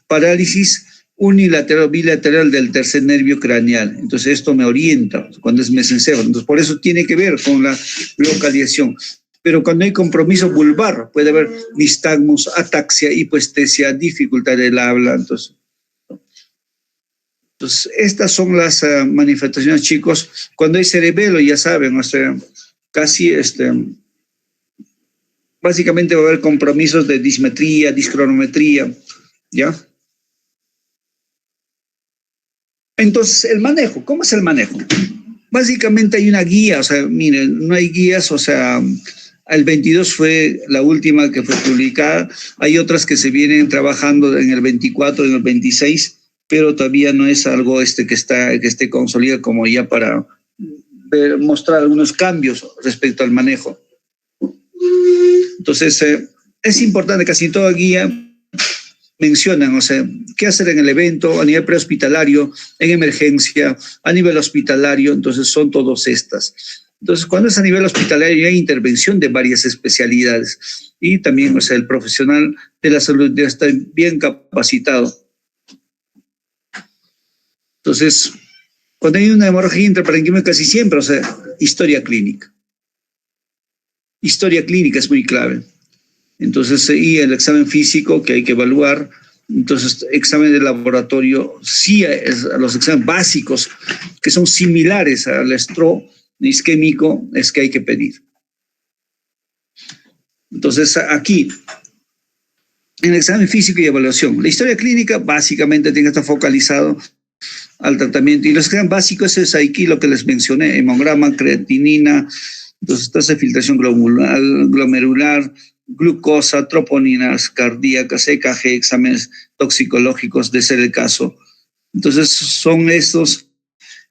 parálisis unilateral o bilateral del tercer nervio craneal. Entonces esto me orienta cuando es mesencéfalo. Entonces por eso tiene que ver con la localización. Pero cuando hay compromiso vulvar, puede haber nistagmus, ataxia, hipoestesia, dificultad del habla. Entonces, estas son las manifestaciones, chicos. Cuando hay cerebelo, ya saben, o sea, casi básicamente va a haber compromisos de dismetría, discronometría, ¿ya? Entonces, el manejo, ¿cómo es el manejo? Básicamente hay una guía, o sea, miren, no hay guías, o sea, el 22 fue la última que fue publicada, hay otras que se vienen trabajando en el 24, en el 26, pero todavía no es algo que esté consolidado como ya para mostrar algunos cambios respecto al manejo. Entonces, es importante, casi toda guía mencionan, o sea, qué hacer en el evento, a nivel prehospitalario, en emergencia, a nivel hospitalario, entonces son todas estas. Entonces, cuando es a nivel hospitalario hay intervención de varias especialidades y también, o sea, el profesional de la salud debe estar bien capacitado. Entonces, cuando hay una hemorragia intraparenquímica casi siempre, o sea, historia clínica. Historia clínica es muy clave. Entonces, y el examen físico que hay que evaluar, Entonces, examen de laboratorio, sí, los exámenes básicos que son similares al isquémico es que hay que pedir. Entonces, aquí, en el examen físico y evaluación, la historia clínica básicamente tiene que estar focalizado al tratamiento. Y los exámenes básicos es aquí lo que les mencioné, hemograma, creatinina, entonces tasa de filtración glomerular, glucosa, troponinas cardíacas, EKG, exámenes toxicológicos, de ser el caso. Entonces, son estos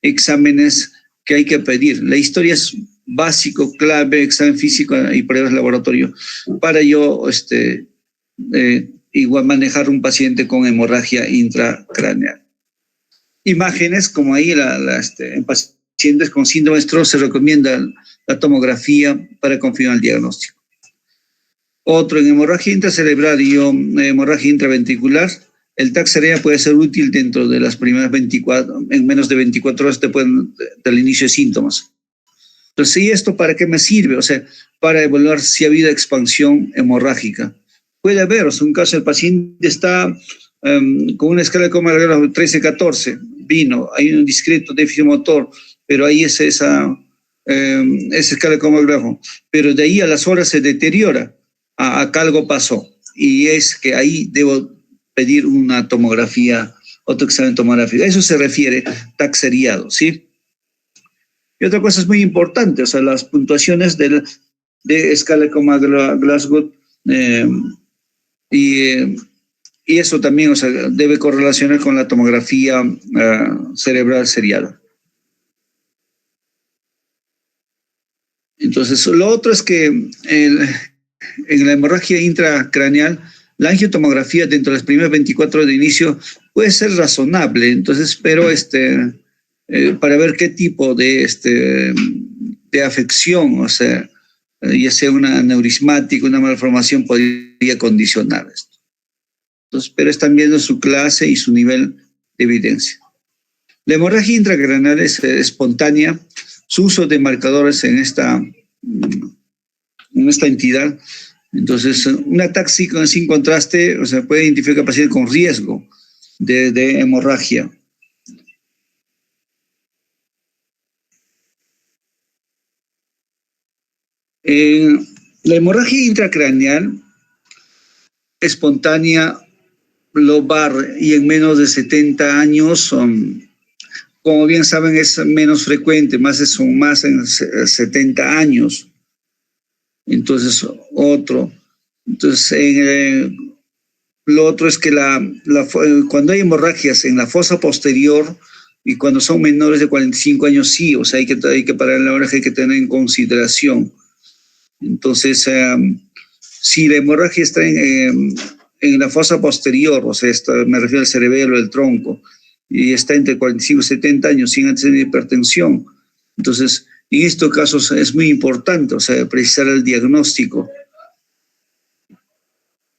exámenes que hay que pedir. La historia es básico, clave, examen físico y pruebas de laboratorio para yo igual manejar un paciente con hemorragia intracraneal. Imágenes, como ahí en pacientes con síndrome de Stroh se recomienda la tomografía para confirmar el diagnóstico. Otro, en hemorragia intracerebral y hemorragia intraventricular, el TAC cerebral puede ser útil dentro de las primeras en menos de 24 horas del inicio de síntomas. Entonces, ¿y esto para qué me sirve? O sea, para evaluar si ha habido expansión hemorrágica. Puede haber, o sea, un caso, el paciente está con una escala de Comer-Graf 13-14, vino, hay un discreto déficit motor, pero ahí es esa escala de Comer-Graf, pero de ahí a las horas se deteriora. Acá algo pasó, y es que ahí debo pedir una tomografía, otro examen tomográfico. A eso se refiere TAC seriado, ¿sí? Y otra cosa es muy importante, o sea, las puntuaciones de escala de Comer-Glasgow, y eso también, o sea, debe correlacionar con la tomografía cerebral seriada. Entonces, lo otro es que en la hemorragia intracraneal, la angiotomografía dentro de las primeras 24 horas de inicio puede ser razonable, entonces, pero para ver qué tipo de afección, o sea, ya sea una aneurismática, una malformación, podría condicionar esto. Entonces, pero están viendo su clase y su nivel de evidencia. La hemorragia intracraneal es espontánea, su uso de marcadores en esta entidad. Entonces, un TAC sin contraste, o sea, puede identificar al paciente con riesgo de hemorragia. La hemorragia intracraneal espontánea, lobar y en menos de 70 años, como bien saben, es menos frecuente, son más en 70 años. Entonces, lo otro es que cuando hay hemorragias en la fosa posterior y cuando son menores de 45 años, sí, o sea, hay que parar la hemorragia, hay que tener en consideración. Entonces, si la hemorragia está en la fosa posterior, o sea, me refiero al cerebelo, el tronco, y está entre 45 y 70 años sin antecedentes de hipertensión, entonces, en estos casos es muy importante, o sea, precisar el diagnóstico.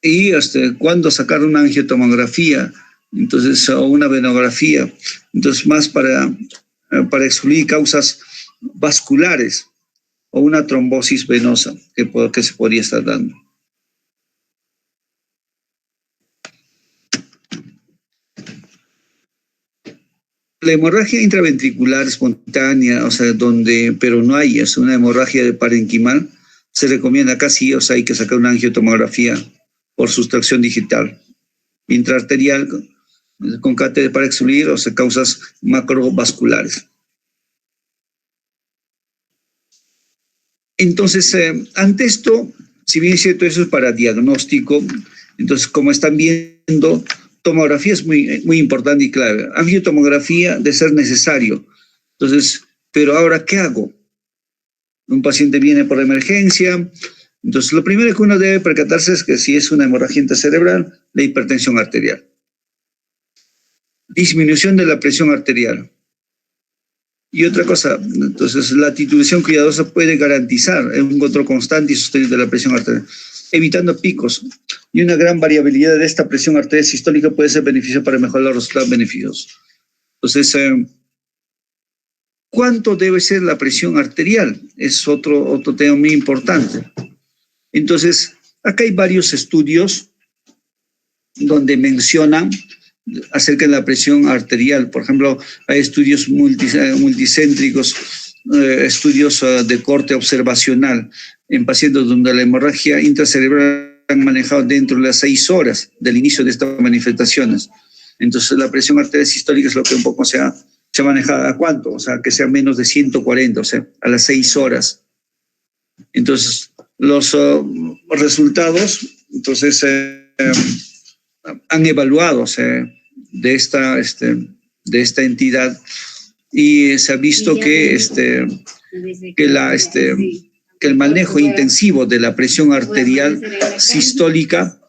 Y cuándo sacar una angiotomografía, entonces, o una venografía, entonces más para excluir causas vasculares o una trombosis venosa que se podría estar dando. La hemorragia intraventricular espontánea, o sea, pero no hay, es una hemorragia de parenquimal, se recomienda casi, o sea, hay que sacar una angiotomografía por sustracción digital intraarterial con catéter para excluir, o sea, causas macrovasculares. Entonces, ante esto, si bien es cierto, eso es para diagnóstico, entonces, como están viendo, tomografía es muy, muy importante y clave. Angiotomografía de ser necesario. Entonces, pero ahora, ¿qué hago? Un paciente viene por emergencia. Entonces, lo primero que uno debe percatarse es que si es una hemorragia intracerebral, la hipertensión arterial. Disminución de la presión arterial. Y otra cosa, entonces, la titulación cuidadosa puede garantizar un control constante y sostenido de la presión arterial, evitando picos. Y una gran variabilidad de esta presión arterial sistólica puede ser beneficiosa para mejorar los resultados beneficiosos. Entonces, ¿cuánto debe ser la presión arterial? Es otro tema muy importante. Entonces, acá hay varios estudios donde mencionan acerca de la presión arterial. Por ejemplo, hay estudios multicéntricos, estudios de corte observacional en pacientes donde la hemorragia intracerebral han manejado dentro de las 6 horas del inicio de estas manifestaciones. Entonces, la presión arterial sistólica es lo que un poco se ha manejado. ¿A cuánto? O sea, que sea menos de 140, o sea, a las 6 horas. Entonces, los resultados, entonces, han evaluado, o sea, de esta entidad, y se ha visto que el manejo intensivo de la presión arterial sistólica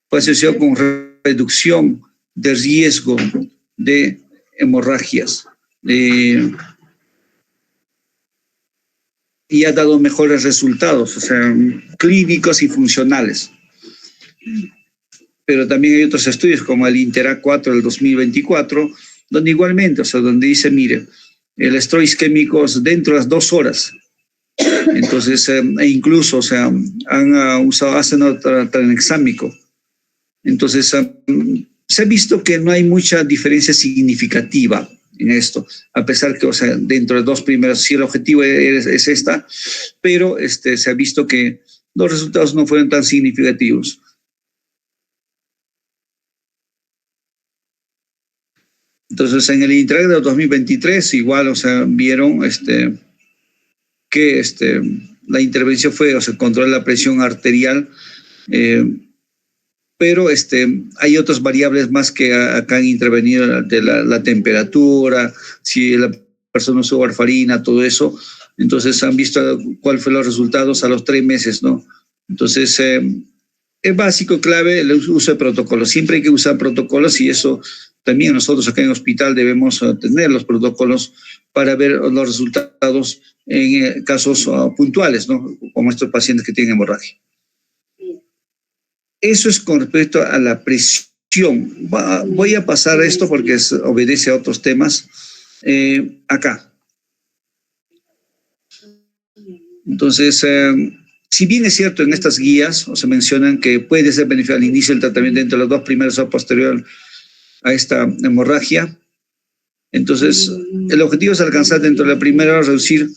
fue asociado con reducción de riesgo de hemorragias y ha dado mejores resultados, o sea, clínicos y funcionales. Pero también hay otros estudios como el INTERACT 4 del 2024, donde igualmente, o sea, donde dice, mire, el estrés isquémico dentro de las 2 horas. Entonces, e incluso, o sea, han usado ácido tranexámico. Entonces, se ha visto que no hay mucha diferencia significativa en esto, a pesar que, o sea, dentro de 2 primeros, sí el objetivo es esta, pero se ha visto que los resultados no fueron tan significativos. Entonces, en el INTERACT de 2023, igual, o sea, vieron que la intervención fue, o sea, controlar la presión arterial, pero hay otras variables más que acá han intervenido, de la temperatura, si la persona usó warfarina, todo eso. Entonces, han visto cuáles fueron los resultados a los 3 meses, ¿no? Entonces, es básico, clave, el uso de protocolos. Siempre hay que usar protocolos, y eso también nosotros acá en el hospital debemos tener los protocolos para ver los resultados en casos puntuales, ¿no? Como estos pacientes que tienen hemorragia. Eso es con respecto a la presión. Voy a pasar a esto porque obedece a otros temas. Acá. Entonces, si bien es cierto en estas guías, o se mencionan que puede ser beneficioso al inicio del tratamiento entre los 2 primeros o posterior a esta hemorragia, entonces el objetivo es alcanzar dentro de la primera hora reducir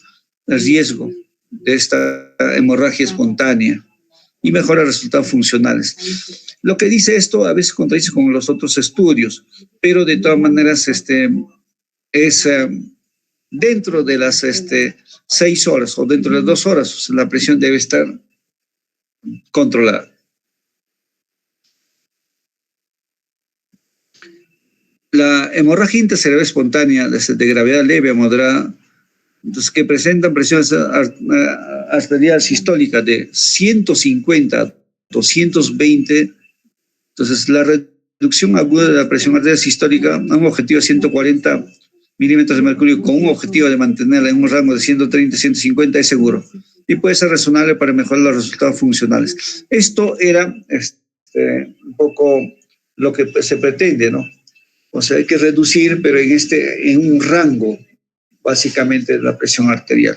el riesgo de esta hemorragia espontánea y mejorar resultados funcionales. Lo que dice esto a veces contradice con los otros estudios, pero de todas maneras es dentro de las 6 horas o dentro de las 2 horas, o sea, la presión debe estar controlada. La hemorragia intracerebral espontánea de gravedad leve a moderada, entonces, que presentan presión arterial sistólica de 150 a 220, entonces la reducción aguda de la presión arterial sistólica a un objetivo de 140 milímetros de mercurio con un objetivo de mantenerla en un rango de 130 a 150 es seguro y puede ser razonable para mejorar los resultados funcionales. Esto era un poco lo que se pretende, ¿no? O sea, hay que reducir, pero en un rango, básicamente, de la presión arterial.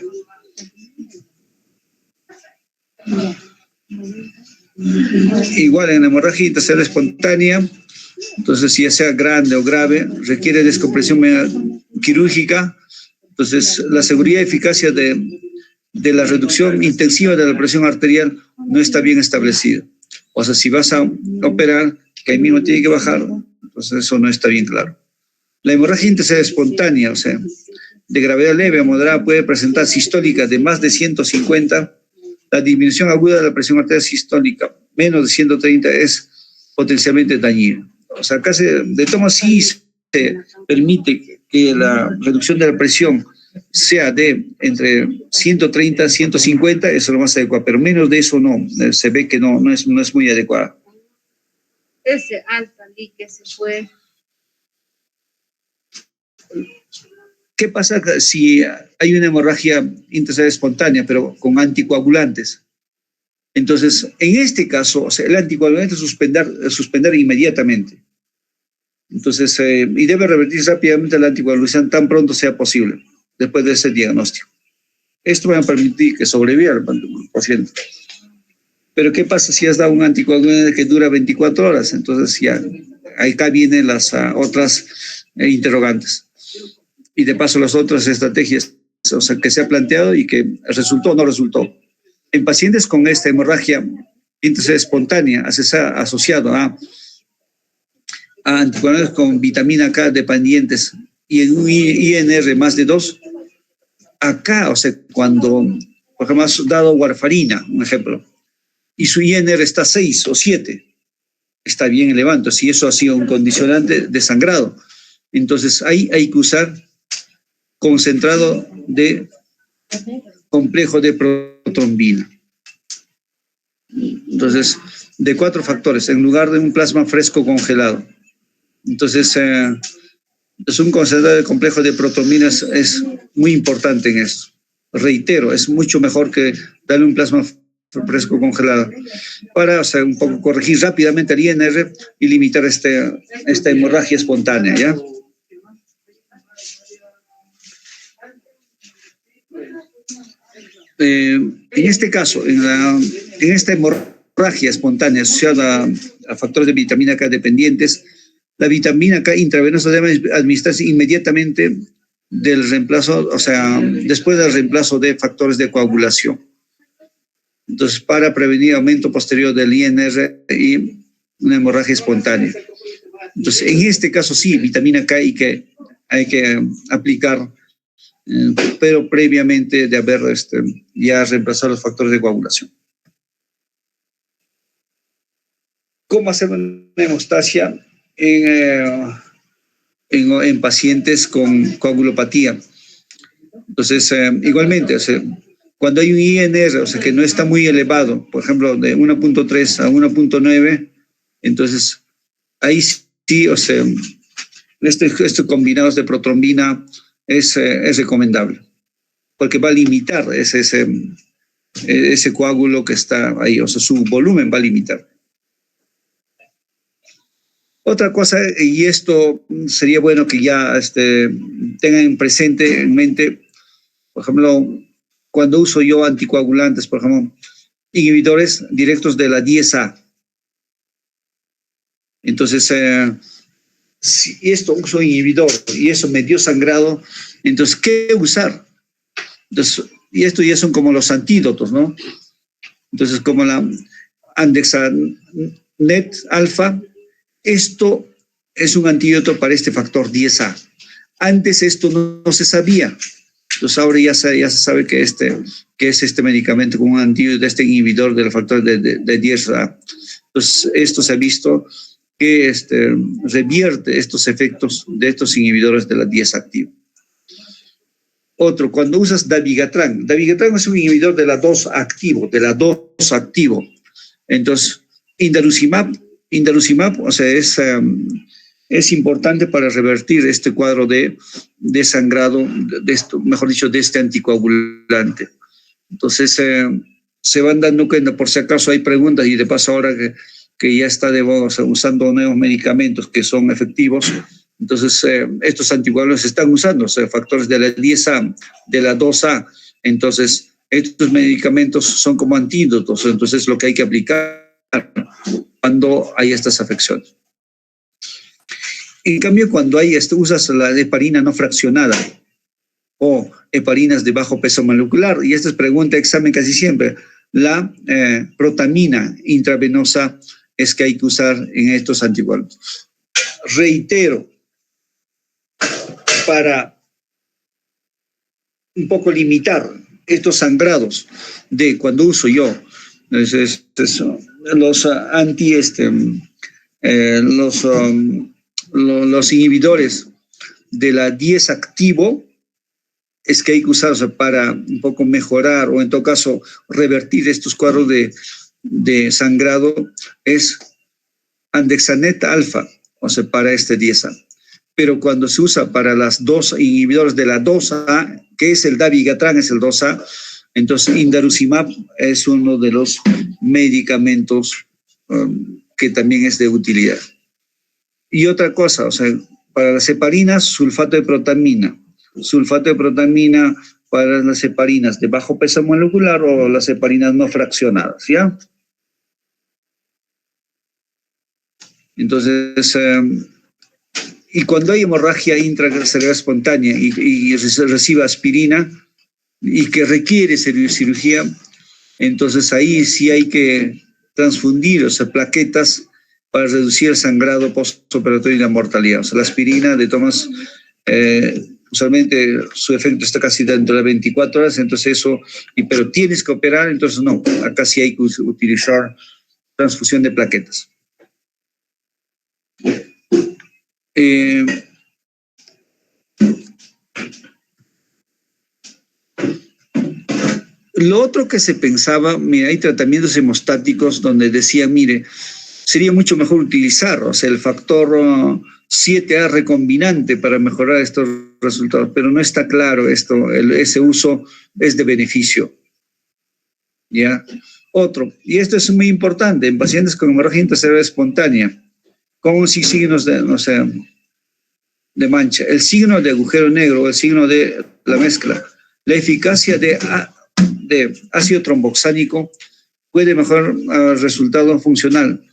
Igual en la hemorragia intracerebral espontánea, entonces, si ya sea grande o grave, requiere descompresión quirúrgica. Entonces, la seguridad y eficacia de la reducción intensiva de la presión arterial no está bien establecida. O sea, si vas a operar, que ahí mismo tiene que bajar, entonces eso no está bien claro. La hemorragia intracerebral espontánea, o sea, de gravedad leve a moderada, puede presentar sistólica de más de 150. La disminución aguda de la presión arterial sistólica, menos de 130, es potencialmente dañina. O sea, acá de tomo sí se permite que la reducción de la presión sea de entre 130 y 150, eso es lo más adecuado, pero menos de eso no, se ve que no es muy adecuada. Ese alta que se fue. ¿Qué pasa si hay una hemorragia intracerebral espontánea, pero con anticoagulantes? Entonces, en este caso, o sea, el anticoagulante suspender inmediatamente. Entonces, y debe revertirse rápidamente la anticoagulación tan pronto sea posible, después de ese diagnóstico. Esto va a permitir que sobreviva el paciente. Pero ¿qué pasa si has dado un anticoagulante que dura 24 horas? Entonces ya, acá vienen las otras interrogantes. Y de paso las otras estrategias, o sea, que se ha planteado y que resultó o no resultó. En pacientes con esta hemorragia espontánea, asociado a anticoagulantes con vitamina K dependientes y en un INR más de 2, acá, o sea, cuando, por ejemplo, has dado warfarina, un ejemplo, y su INR está 6 o 7, está bien elevado. Si eso ha sido un condicionante de sangrado, entonces ahí hay que usar concentrado de complejo de protrombina. Entonces, de 4 factores, en lugar de un plasma fresco congelado. Entonces, es un concentrado de complejo de protrombina es muy importante en esto. Reitero, es mucho mejor que darle un plasma fresco congelado para, o sea, un poco corregir rápidamente el INR y limitar esta hemorragia espontánea, ¿ya? En este caso, en esta hemorragia espontánea asociada a factores de vitamina K dependientes, la vitamina K intravenosa debe administrarse inmediatamente del reemplazo, o sea, después del reemplazo de factores de coagulación. Entonces, para prevenir aumento posterior del INR y una hemorragia espontánea. Entonces, en este caso sí, vitamina K hay que aplicar, pero previamente de haber ya reemplazado los factores de coagulación. ¿Cómo hacer una hemostasia en pacientes con coagulopatía? Entonces, igualmente, o sea, cuando hay un INR, o sea, que no está muy elevado, por ejemplo, de 1.3 a 1.9, entonces ahí sí, o sea, estos combinados de protrombina es recomendable, porque va a limitar ese coágulo que está ahí, o sea, su volumen va a limitar. Otra cosa, y esto sería bueno que ya tengan presente, en mente, por ejemplo, cuando uso yo anticoagulantes, por ejemplo, inhibidores directos de la 10A. Entonces, si esto uso inhibidor y eso me dio sangrado, entonces, ¿qué usar? Entonces, y esto ya son como los antídotos, ¿no? Entonces, como la Andexanet alfa, esto es un antídoto para este factor 10A. Antes esto no se sabía. Entonces ahora ya se sabe que es este medicamento con un antídoto de este inhibidor del factor de 10A. Entonces esto se ha visto que revierte estos efectos de estos inhibidores de la 10 activa. Otro, cuando usas dabigatran es un inhibidor de la 2 activo, Entonces, indaluzimab, o sea, es importante para revertir este cuadro de sangrado, mejor dicho, de este anticoagulante. Entonces, se van dando cuenta, por si acaso hay preguntas, y de paso ahora que ya está de moda, o sea, usando nuevos medicamentos que son efectivos, entonces estos anticoagulantes se están usando, o sea, factores de la 10A, de la 2A, entonces estos medicamentos son como antídotos, entonces es lo que hay que aplicar cuando hay estas afecciones. En cambio, cuando usas la heparina no fraccionada o heparinas de bajo peso molecular, y esta es pregunta de examen casi siempre, la protamina intravenosa es que hay que usar en estos anticoagulantes. Reitero, para un poco limitar estos sangrados de cuando uso yo los inhibidores de la 10 activo, es que hay que usarlos para un poco mejorar o en todo caso revertir estos cuadros de sangrado, es Andexanet alfa, o sea, para este 10A. Pero cuando se usa para las dos inhibidores de la 2A, que es el dabigatran, es el 2A, entonces indaruzimab es uno de los medicamentos que también es de utilidad. Y otra cosa, o sea, para las heparinas, sulfato de protamina para las heparinas de bajo peso molecular o las heparinas no fraccionadas, ¿ya? Entonces, y cuando hay hemorragia intracerebral espontánea y recibe aspirina y que requiere cirugía, entonces ahí sí hay que transfundir, o sea, plaquetas para reducir el sangrado postoperatorio y la mortalidad. O sea, la aspirina de tomas, usualmente su efecto está casi dentro de 24 horas, entonces eso, pero tienes que operar, entonces no, acá sí hay que utilizar transfusión de plaquetas. Lo otro que se pensaba, mira, hay tratamientos hemostáticos donde decía, mire, sería mucho mejor utilizar, o sea, el factor 7A recombinante para mejorar estos resultados, pero no está claro esto, ese uso es de beneficio. ¿Ya? Otro, y esto es muy importante, en pacientes con hemorragia intracerebral espontánea, con signos de, no sé, de mancha, el signo de agujero negro, el signo de la mezcla, la eficacia de ácido tromboxánico puede mejorar el resultado funcional,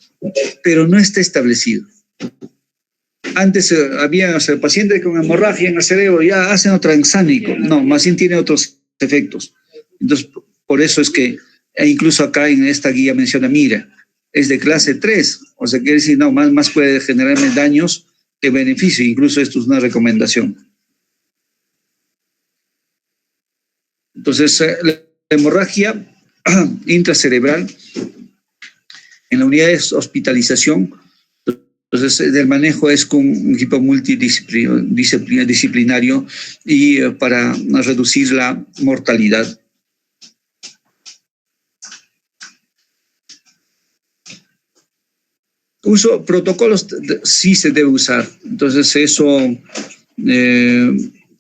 pero no está establecido. Antes había, o sea, pacientes con hemorragia en el cerebro ya hacen transánico, no, más bien tiene otros efectos. Entonces, por eso es que incluso acá en esta guía menciona, mira, es de clase 3, o sea, quiere decir, no, más puede generarme daños que beneficio, incluso esto es una recomendación. Entonces, la hemorragia intracerebral en la unidad de hospitalización, entonces el manejo es con un equipo multidisciplinario y para reducir la mortalidad. Protocolos sí se debe usar, entonces eso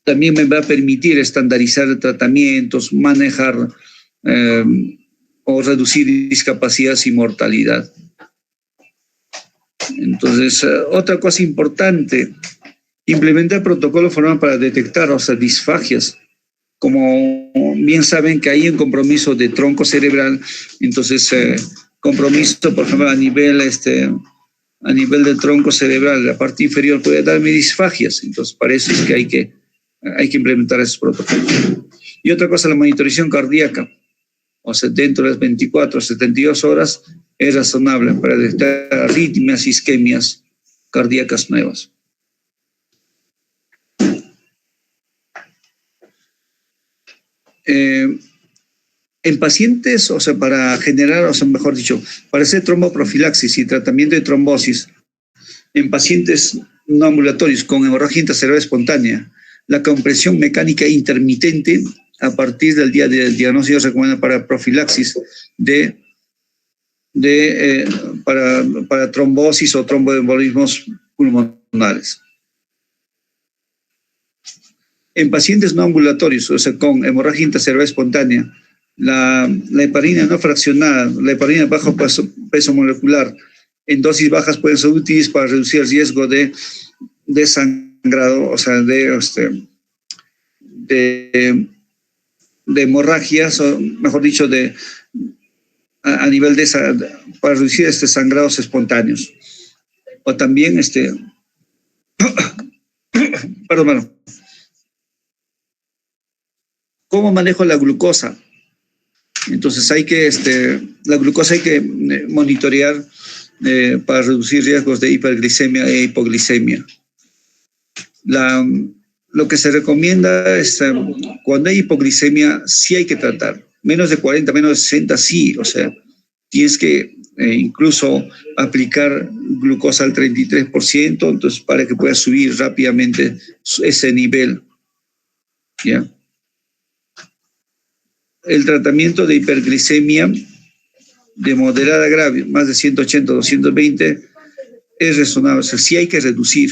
también me va a permitir estandarizar tratamientos, manejar o reducir discapacidades y mortalidad. Entonces, otra cosa importante, implementar protocolos formales para detectar, o sea, disfagias. Como bien saben que hay un compromiso de tronco cerebral, entonces compromiso, por ejemplo, a nivel del tronco cerebral, la parte inferior puede darme disfagias, entonces parece que hay que implementar esos protocolos. Y otra cosa, la monitorización cardíaca, o sea, dentro de las 24 a 72 horas es razonable para detectar arritmias, isquemias cardíacas nuevas. En pacientes, o sea, para generar, o sea, mejor dicho, para hacer tromboprofilaxis y tratamiento de trombosis, en pacientes no ambulatorios con hemorragia intracerebral espontánea, la compresión mecánica intermitente a partir del día del diagnóstico se recomienda para profilaxis para trombosis o tromboembolismos pulmonares. En pacientes no ambulatorios, o sea, con hemorragia intracerebral espontánea, la heparina no fraccionada, la heparina bajo peso molecular, en dosis bajas pueden ser útiles para reducir el riesgo de sangrado, o sea, de hemorragias, o mejor dicho, a nivel para reducir sangrados espontáneos. O también, perdón, ¿cómo manejo la glucosa? Entonces la glucosa hay que monitorear para reducir riesgos de hiperglicemia e hipoglicemia. Lo que se recomienda es, cuando hay hipoglicemia, sí hay que tratar. Menos de 40, menos de 60, sí. O sea, tienes que incluso aplicar glucosa al 33%, entonces para que pueda subir rápidamente ese nivel. ¿Ya? El tratamiento de hiperglicemia de moderada a grave, más de 180, 220, es razonable. O sea, sí hay que reducir.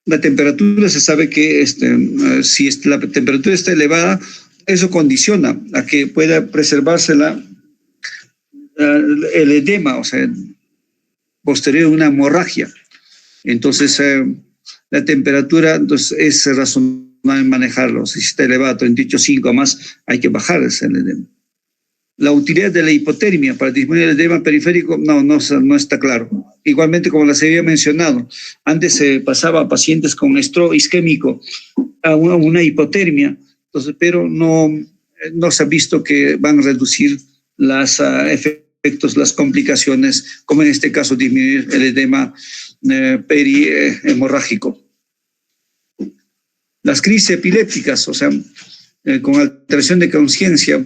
La temperatura, se sabe que si la temperatura está elevada, eso condiciona a que pueda preservarse el edema, o sea, posterior a una hemorragia. Entonces, la temperatura entonces, es razonable manejarlo. Si está elevado, 38,5 más, hay que bajar ese edema. La utilidad de la hipotermia para disminuir el edema periférico no está claro. Igualmente, como les había mencionado, antes se pasaba a pacientes con estrés isquémico a una hipotermia, entonces, pero no se ha visto que van a reducir los efectos, las complicaciones, como en este caso disminuir el edema perihemorrágico. Las crisis epilépticas, o sea, con alteración de conciencia,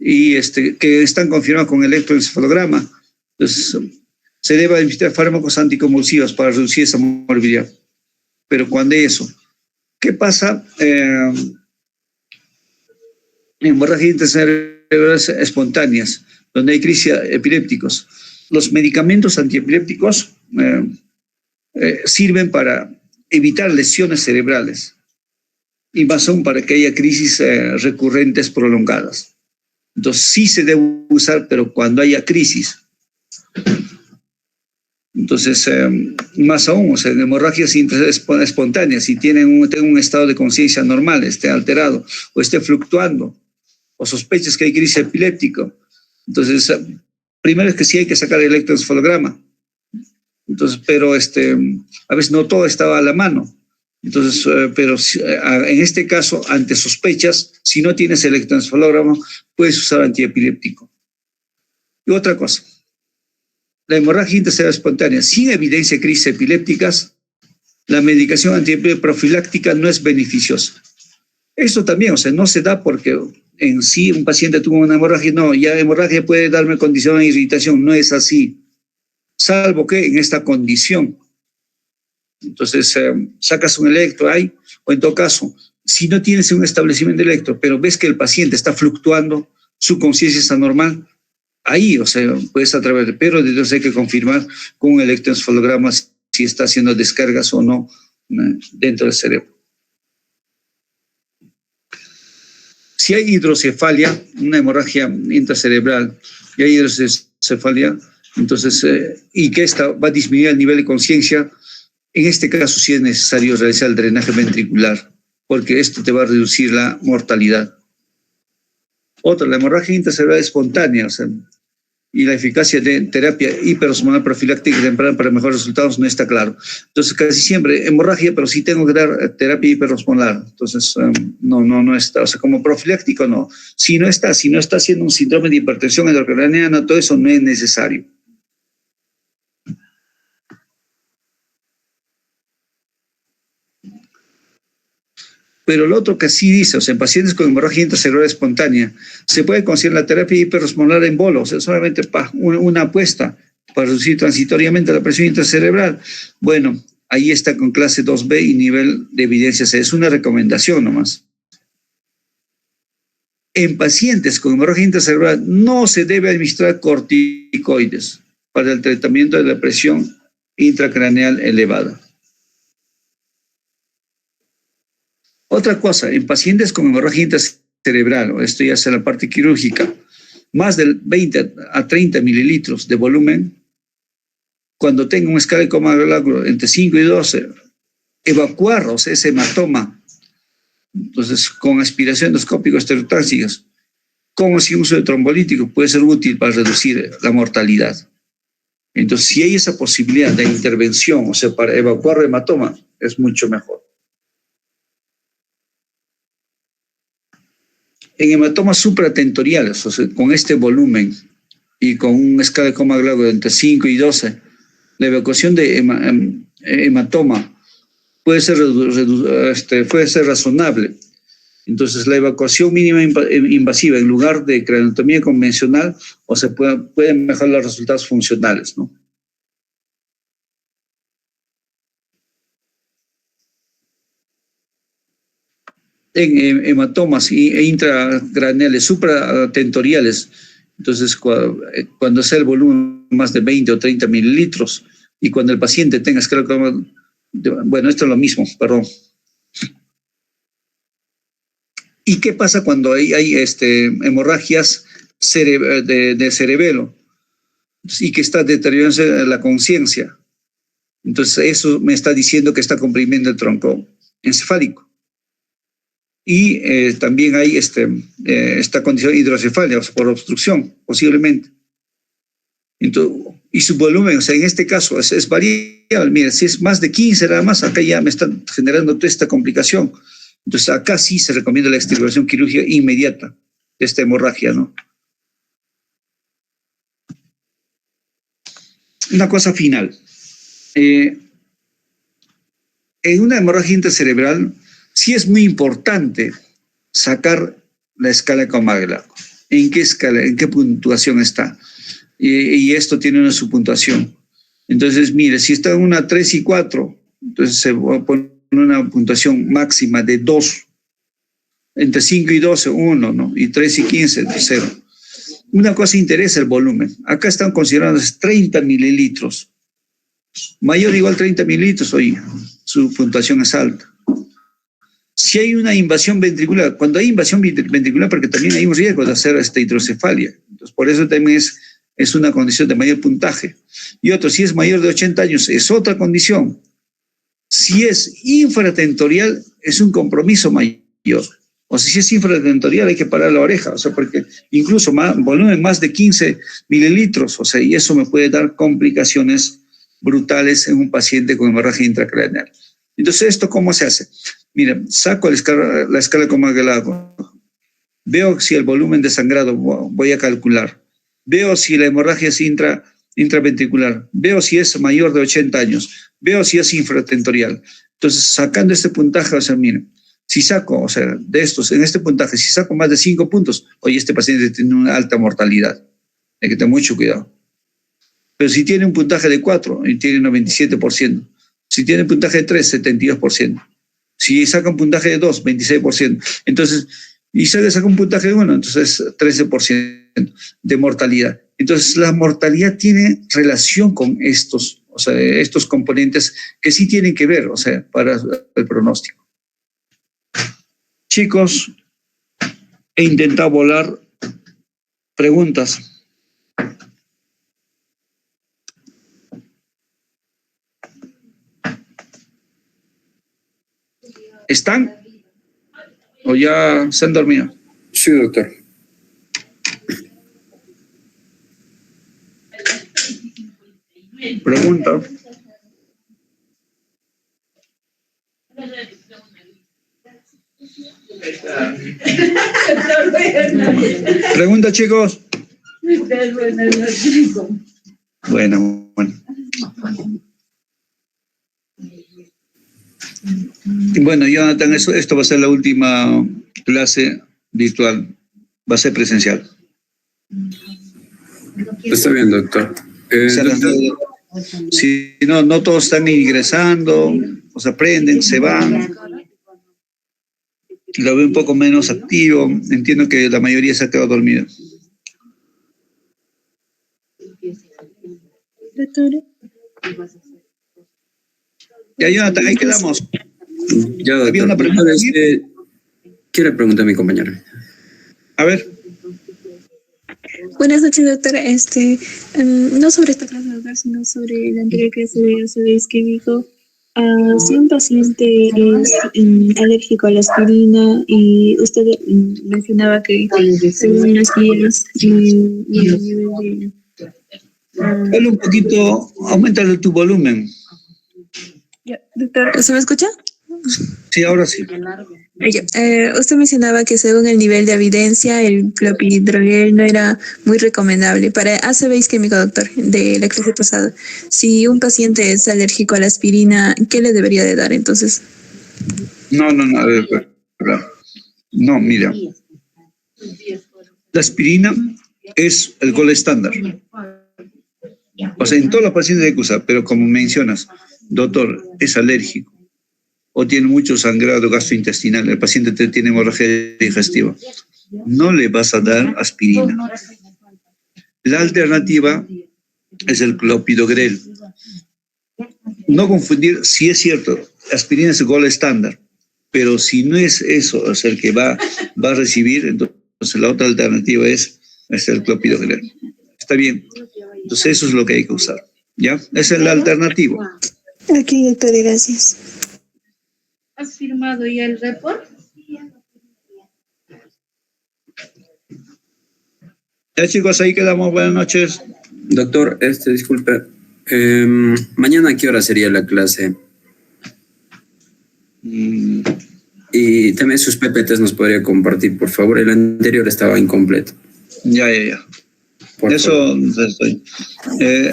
y que están confirmadas con electroencefalograma, entonces se debe administrar fármacos anticonvulsivos para reducir esa morbilidad. Pero cuando eso, ¿qué pasa? Hemorragias intracerebrales espontáneas, donde hay crisis epilépticos. Los medicamentos antiepilépticos sirven para evitar lesiones cerebrales y más aún para que haya crisis recurrentes prolongadas. Entonces sí se debe usar, pero cuando haya crisis. Entonces, más aún, o sea, en hemorragias espontáneas, si tienen un estado de conciencia normal, esté alterado o esté fluctuando, o sospechas que hay crisis epiléptico, entonces, primero es que sí hay que sacar el electroencefalograma. Entonces, pero a veces no todo estaba a la mano. Entonces, pero en este caso, ante sospechas, si no tienes electroencefalograma, puedes usar antiepiléptico. Y otra cosa, la hemorragia intracerebral espontánea, sin evidencia de crisis epilépticas, la medicación antiepiléptica profiláctica no es beneficiosa. Esto también, o sea, no se da porque en sí un paciente tuvo una hemorragia, no, ya hemorragia puede darme condición de irritación, no es así, salvo que en esta condición. Entonces, sacas un electro ahí, o en todo caso, si no tienes un establecimiento de electro, pero ves que el paciente está fluctuando, su conciencia está normal, ahí, o sea, puedes atravesar, pero entonces hay que confirmar con un electroencefalograma si está haciendo descargas o no dentro del cerebro. Si hay hidrocefalia, una hemorragia intracerebral, y hay hidrocefalia, entonces, y que esta va a disminuir el nivel de conciencia, en este caso sí es necesario realizar el drenaje ventricular, porque esto te va a reducir la mortalidad. Otra, la hemorragia intracerebral espontánea, o sea, y la eficacia de terapia hiperosmolar profiláctica temprana para mejores resultados no está claro. Entonces, casi siempre hemorragia, pero sí tengo que dar terapia hiperosmolar. Entonces, no está, o sea, como profiláctico no. Si no está haciendo un síndrome de hipertensión endocrinal, todo eso no es necesario. Pero lo otro que sí dice, o sea, en pacientes con hemorragia intracerebral espontánea, se puede considerar la terapia hiperosmolar en bolo, o sea, solamente una apuesta para reducir transitoriamente la presión intracerebral. Bueno, ahí está con clase 2B y nivel de evidencia C. Es una recomendación nomás. En pacientes con hemorragia intracerebral no se debe administrar corticoides para el tratamiento de la presión intracraneal elevada. Otra cosa, en pacientes con hemorragia intracerebral, o esto ya es en la parte quirúrgica, más de 20 a 30 mililitros de volumen, cuando tenga un escala de coma entre 5 y 12, evacuar, o sea, ese hematoma, entonces con aspiración endoscópica estereotáxicas, con o sin uso de trombolítico, puede ser útil para reducir la mortalidad. Entonces, si hay esa posibilidad de intervención, o sea, para evacuar el hematoma, es mucho mejor. En hematomas supratentoriales, o sea, con este volumen y con una escala de coma glauco entre 5 y 12, la evacuación de hematoma puede ser razonable. Entonces, la evacuación mínima invasiva en lugar de craneotomía convencional, o sea, pueden mejorar los resultados funcionales, ¿no? En hematomas intracraneales supratentoriales, entonces cuando sea el volumen más de 20 o 30 mililitros y cuando el paciente tenga escala, bueno, esto es lo mismo, perdón. ¿Y qué pasa cuando hay hemorragias de cerebelo y que está deteriorándose la conciencia? Entonces eso me está diciendo que está comprimiendo el tronco encefálico. y también hay esta condición hidrocefalia, o sea, por obstrucción, posiblemente. Entonces, y su volumen, o sea, en este caso es variable. Mira, si es más de 15 nada más, acá ya me están generando toda esta complicación. Entonces, acá sí se recomienda la extirpación quirúrgica inmediata de esta hemorragia, ¿no? Una cosa final. En una hemorragia intracerebral, sí es muy importante sacar la escala de Comagellac. ¿En qué escala, en qué puntuación está? Y esto tiene una subpuntuación. Entonces, mire, si está en una 3 y 4, entonces se va a poner una puntuación máxima de 2. Entre 5 y 12, 1, ¿no? Y 3 y 15, 0. Una cosa interesa el volumen. Acá están considerados 30 mililitros. Mayor o igual 30 mililitros, oye, su puntuación es alta. Si hay una invasión ventricular, cuando hay invasión ventricular, porque también hay un riesgo de hacer hidrocefalia. Entonces, por eso también es una condición de mayor puntaje. Y otro, si es mayor de 80 años, es otra condición. Si es infratentorial, es un compromiso mayor. O sea, si es infratentorial, hay que parar la oreja. O sea, porque incluso volumen más de 15 mililitros, o sea, y eso me puede dar complicaciones brutales en un paciente con hemorragia intracraneal. Entonces, ¿esto cómo se hace? Mira, saco la escala de Comagellac, veo si el volumen de sangrado, voy a calcular. Veo si la hemorragia es intraventricular, veo si es mayor de 80 años, veo si es infratentorial. Entonces, sacando este puntaje, o sea, miren, si saco, o sea, de estos, en este puntaje, si saco más de 5 puntos, oye, este paciente tiene una alta mortalidad. Hay que tener mucho cuidado. Pero si tiene un puntaje de 4, tiene un 97%. Si tiene un puntaje de 3, 72%. Si saca un puntaje de 2, 26%. Entonces, y saca un puntaje de 1, entonces 13% de mortalidad. Entonces, la mortalidad tiene relación con estos, o sea, estos componentes que sí tienen que ver, o sea, para el pronóstico. Chicos, he intentado volar preguntas. ¿Están? ¿O ya se han dormido? Sí, doctor. Pregunta. Pregunta, chicos. Bueno. Bueno, Jonathan, esto va a ser la última clase virtual. Va a ser presencial. Está bien, doctor. Si no todos están ingresando, o se aprenden, se van. Lo veo un poco menos activo. Entiendo que la mayoría se ha quedado dormida. Ya, Jonathan, ahí quedamos. Ya, doctor. ¿Había una pregunta? Quiere preguntar a mi compañero. A ver. Buenas noches, doctor. No sobre esta clase, doctor, sino sobre la anterior clase de ACV isquémico. Si un paciente es alérgico a la aspirina y usted mencionaba que según unas guías y el nivel de... Dale un poquito, aumentale tu volumen. Doctor, ¿se me escucha? Sí, ahora sí. Usted mencionaba que según el nivel de evidencia, el clopidogrel no era muy recomendable para ACV isquémico, doctor, de la clase pasada. Si un paciente es alérgico a la aspirina, ¿qué le debería de dar entonces? No, a ver, no, mira. La aspirina es el gol estándar. O sea, en todos los pacientes hay que usar, pero como mencionas, doctor, es alérgico o tiene mucho sangrado gastrointestinal, el paciente tiene hemorragia digestiva, no le vas a dar aspirina. La alternativa es el clopidogrel. No confundir, si es cierto, aspirina es el gol estándar, pero si no es eso, o sea, el que va a recibir, entonces la otra alternativa es el clopidogrel. Está bien. Entonces eso es lo que hay que usar. ¿Ya? Esa es la alternativa. Ok, doctor, gracias. ¿Has firmado ya el report? Ya chicos, ahí quedamos. Buenas noches. Doctor, disculpe, mañana ¿a qué hora sería la clase? Y también sus PPTs nos podría compartir, por favor. El anterior estaba incompleto. Ya. Eso estoy.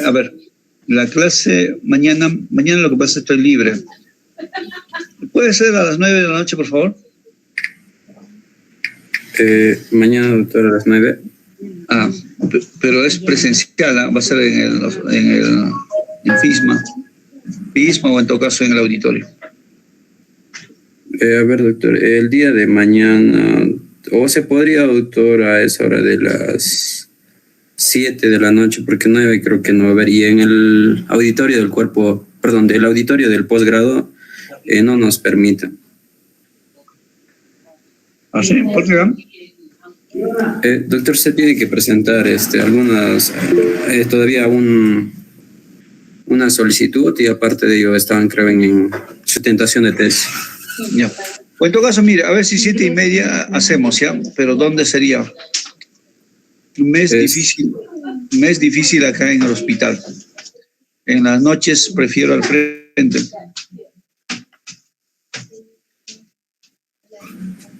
A ver, la clase mañana lo que pasa es que estoy libre. ¿Puede ser a las 9 de la noche, por favor? Mañana, doctor, a las 9. Pero es presencial, ¿eh? Va a ser en FISMA o en todo caso en el auditorio. A ver, doctor, el día de mañana, o se podría, doctor, a esa hora de las 7 de la noche, porque 9 creo que no va a haber, y en el auditorio del del auditorio del posgrado no nos permite. ¿Ah, sí? ¿Por qué? Doctor, se tiene que presentar algunas, todavía una solicitud, y aparte de ello estaban, creo, en sustentación de tesis. Ya. O en todo caso, mire, a ver si 7:30 hacemos, ¿ya? Pero ¿dónde sería? Mes difícil acá en el hospital. En las noches prefiero al frente.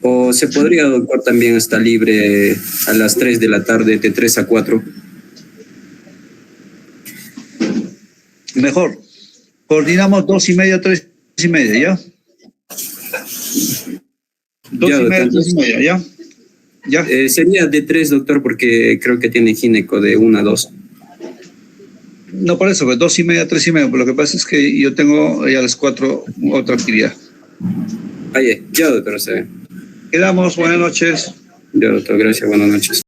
O se podría, doctor, también está libre a las 3 de la tarde, de 3 a 4. Mejor. Coordinamos 2:30, 3:30, ¿ya? 2:30, 3:30, ¿ya? ¿Ya? Sería de 3, doctor, porque creo que tiene gineco de 1 a 2. No, por eso, pues 2:30, 3:30, pero lo que pasa es que yo tengo ya a las 4 otra actividad. Ya, doctor, se ve. Quedamos, buenas noches. Ya, doctor, gracias, buenas noches.